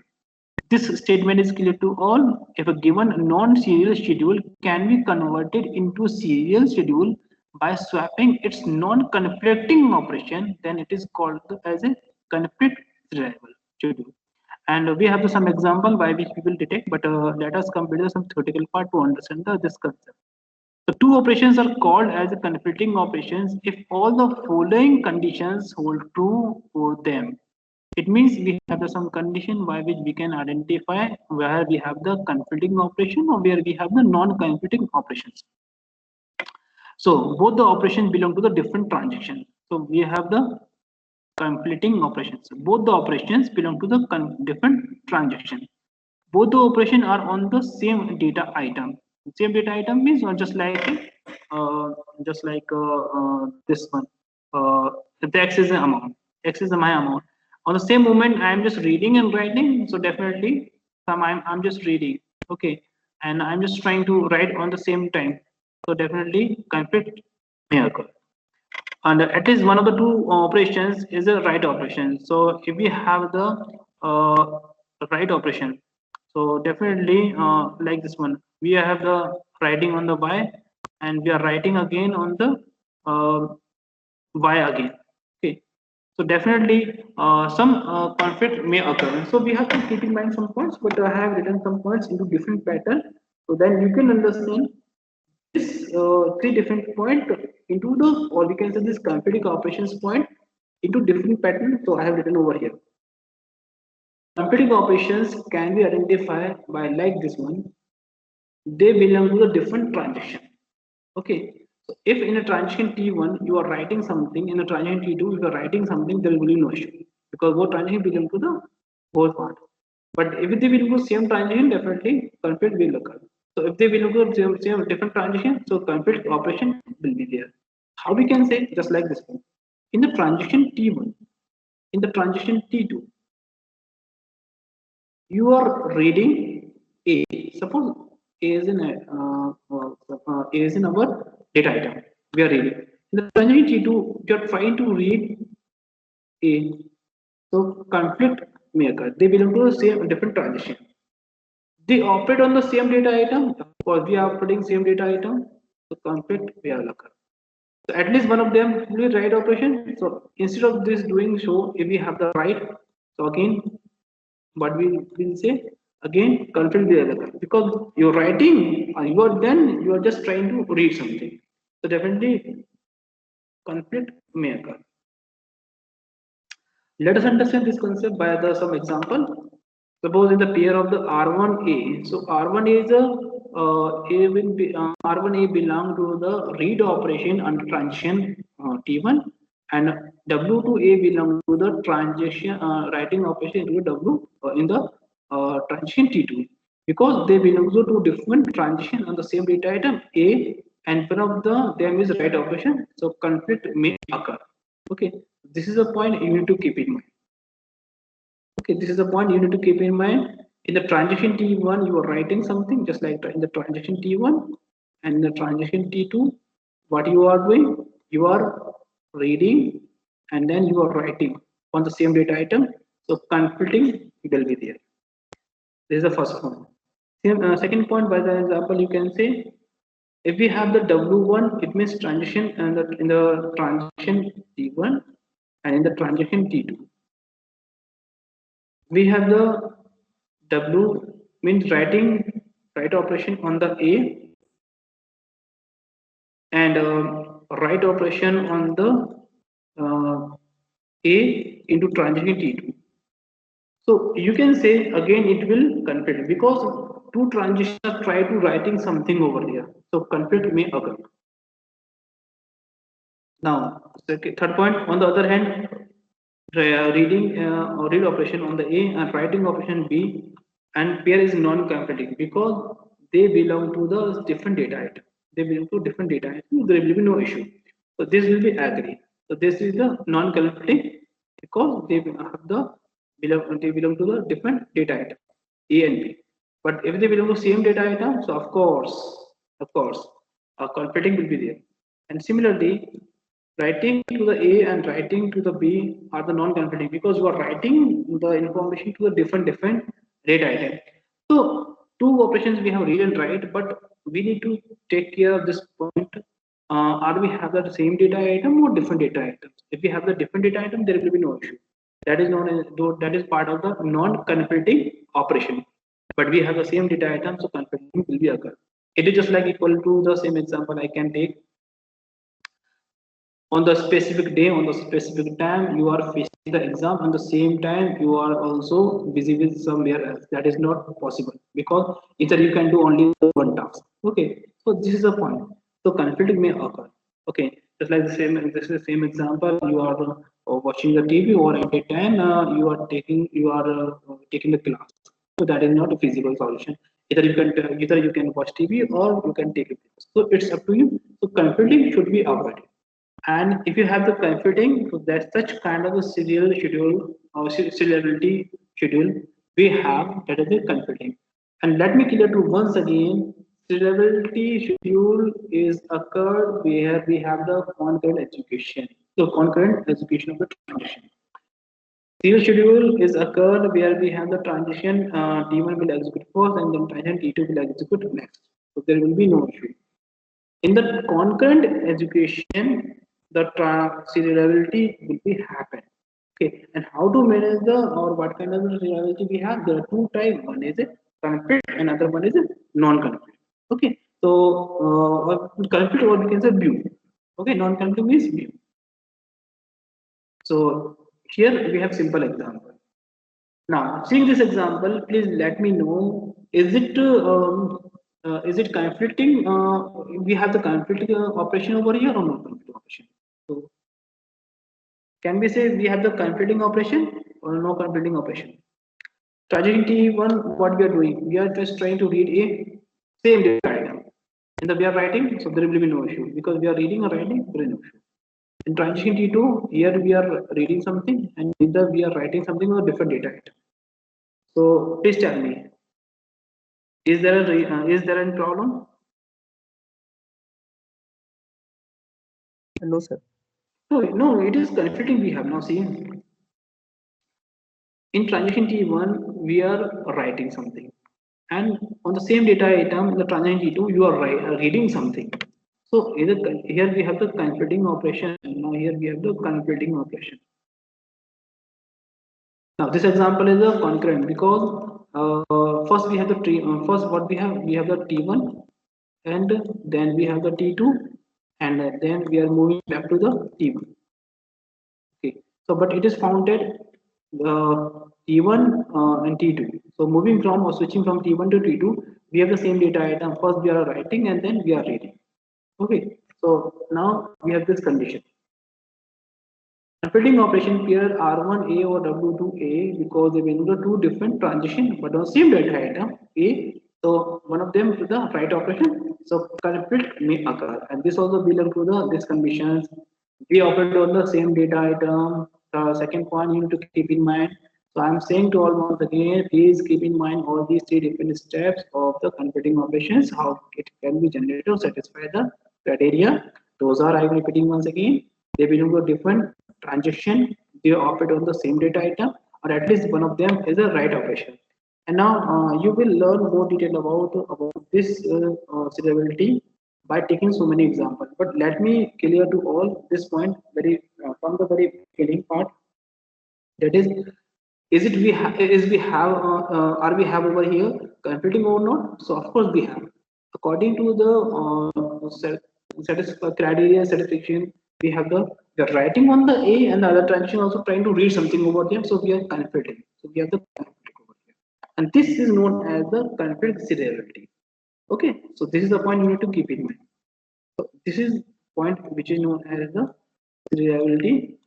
This statement is clear to all. If a given non-serial schedule can be converted into serial schedule by swapping its non-conflicting operation, then it is called as a conflict serializable schedule. And we have some example by which we will detect, but let us complete some theoretical part to understand this concept. The two operations are called as conflicting operations if all the following conditions hold true for them. It means we have some condition by which we can identify where we have the conflicting operation or where we have the non-conflicting operations. So both the operations belong to the different transaction. So we have the conflicting operations. Both the operations belong to the different transaction. Both the operation are on the same data item. Same data item means uh, this one. The x is the amount. X is my amount. On the same moment, I am just reading and writing. So definitely, I'm just reading. Okay, and I'm just trying to write on the same time. So definitely, conflict may occur. And at least one of the two operations is a write operation. So if we have the write operation, so definitely like this one, we have the writing on the y, and we are writing again on the y again. Okay, so definitely some conflict may occur. So we have to keep in mind some points, but I have written some points into different pattern, so then you can understand this three different point into the, or we can say this conflicting operations point into different patterns. So I have written over here. Conflicting operations can be identified by like this one. They belong to the different transaction. Okay. So if in a transaction T1 you are writing something, in a transaction T2 if you are writing something, there will be no issue because both transaction belong to the both part. But if they belong to same transaction, definitely conflict will occur. So if they belong to same different transaction, so conflict operation will be there. How we can say just like this one. In the transaction T1, in the transaction T2, you are reading A. Suppose A is in A is in our data item. We are reading. In the transaction T2, you are trying to read A. So conflict may occur. They belong to the same different transaction. They operate on the same data item. Of course, we are operating same data item. So conflict will occur. So at least one of them will be write operation. So instead of this doing so, if we have the write, so again, what we will say again, conflict will occur because you're writing, you are just trying to read something. So definitely conflict may occur. Let us understand this concept by some example. Suppose in the pair of the R1A, so R1A is R1A belong to the read operation under transaction T1, and W2A belong to the transaction writing operation into W in the transaction T2 because they belong to two different transaction on the same data item A, and one of them is write operation, so conflict may occur. Okay, this is a point you need to keep in mind. Okay, this is the point you need to keep in mind. In the transaction T1, you are writing something just like in the transaction T1, and in the transaction T2, what you are doing, you are reading and then you are writing on the same data item. So conflicting will be there. This is the first point. Second point, by the example, you can say if we have the W1, it means transition and in the transaction T1 and in the transaction T2. We have the W means write operation on the A and write operation on the A into transaction T2. So you can say again it will conflict because two transitions are try to writing something over here. So conflict may occur. Now, third point, on the other hand, reading or read operation on the A and writing operation B and pair is non-conflicting because they belong to the different data item. They belong to different data item. There will be no issue. So this will be agree. So this is the non-conflicting because they belong to the different data item A and B. But if they belong to same data item, so of course, a conflicting will be there. And similarly, writing to the A and writing to the B are the non-conflicting because you are writing the information to the different data item. So two operations we have read and write, but we need to take care of this point. Are we have the same data item or different data items? If we have the different data item, there will be no issue. That is known as that is part of the non-conflicting operation. But we have the same data item, so conflicting will be occur. It is just like equal to the same example I can take. On the specific day, on the specific time, you are facing the exam. On the same time, you are also busy with somewhere else. That is not possible, because either you can do only one task. Okay, so this is the point. So conflict may occur. Okay, just like the same. This is the same example. You are watching the TV, or at a time you are taking the class. So that is not a feasible solution. Either you can watch TV or you can take it. So it's up to you. So conflicting should be avoided. And if you have the conflicting, so that's such kind of a serial schedule or seriality schedule we have, that is the conflicting. And let me clear to once again, seriality schedule is occurred where we have the concurrent execution. So concurrent execution of the transition. Serial schedule is occurred where we have the transition T1 will execute first and then transition T2 will execute next. So there will be no issue. In the concurrent education, the serializability will be happen. Okay, and how to manage the, or what kind of serializability we have? There are two types. One is a conflict, and another one is a non-conflict. Okay, so conflict, or we can say view. Okay, non-conflict means view. So here we have simple example. Now, seeing this example, please let me know, is it conflicting? We have the conflicting operation over here or not conflicting operation? So, can we say we have the conflicting operation or no conflicting operation? Strategy T1, what we are doing? We are just trying to read a same data item. And we are writing, so there will be no issue, because we are reading or writing, there is no issue. In transition T2, here we are reading something, and either we are writing something or different data item. So please tell me, is there a problem? No, sir. No, it is conflicting. We have now seen in transition T1 we are writing something, and on the same data item in the transition T2 you are reading something. So either here we have the conflicting operation, and now here we have the conflicting operation. Now this example is a concurrent, because first we have the tree. First what we have the T1, and then we have the T2, and then we are moving back to the T1. Okay, so but it is founded T1 and T2. So moving from or switching from T1 to T2, we have the same data item. First we are writing and then we are reading. Okay, so now we have this condition. Conflicting operation pair R1A or W2A, because they will the two different transition but on same data item A. So one of them to the right operation. So conflict may occur, and this also belong to the this conditions. We operate on the same data item. The second point you need to keep in mind. So I'm saying to all once again, please keep in mind all these three different steps of the conflicting operations, how it can be generated or satisfy the criteria. Those are, I'm repeating once again, they belong to different transaction. They operate on the same data item, or at least one of them is a write operation. And now you will learn more detail about this serializability by taking so many examples. But let me clear to all this point very from the very beginning part. That is it we have are we have over here conflicting or not? So of course we have. According to the criteria satisfaction, we have we are writing on the A, and the other transaction also trying to read something over there. So we are conflicting. So we have the conflict over here, and this is known as the conflict seriality. Okay, so this is the point you need to keep in mind. So this is point which is known as the seriality,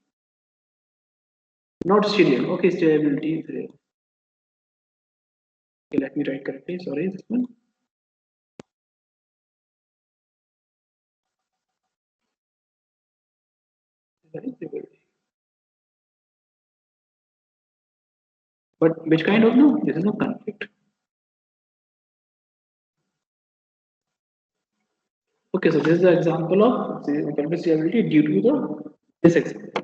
not serial. Okay, seriality. Serial. Okay, let me write correctly. Sorry, this one. But which kind of no? This is a conflict. Okay, so this is the example of conflict seriality due to the this example.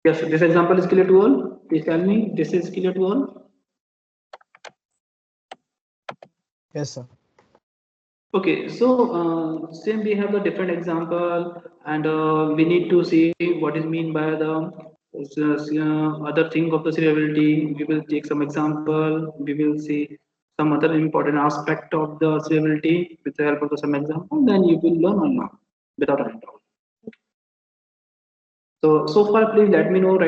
Yes, this example is clear to all. Please tell me this is clear to all. Yes, sir. Okay, so same we have the different example, and we need to see what is mean by the other thing of the serializability. We will take some example. We will see some other important aspect of the serializability with the help of some example. Then you will learn or not without any doubt. So far, please let me know right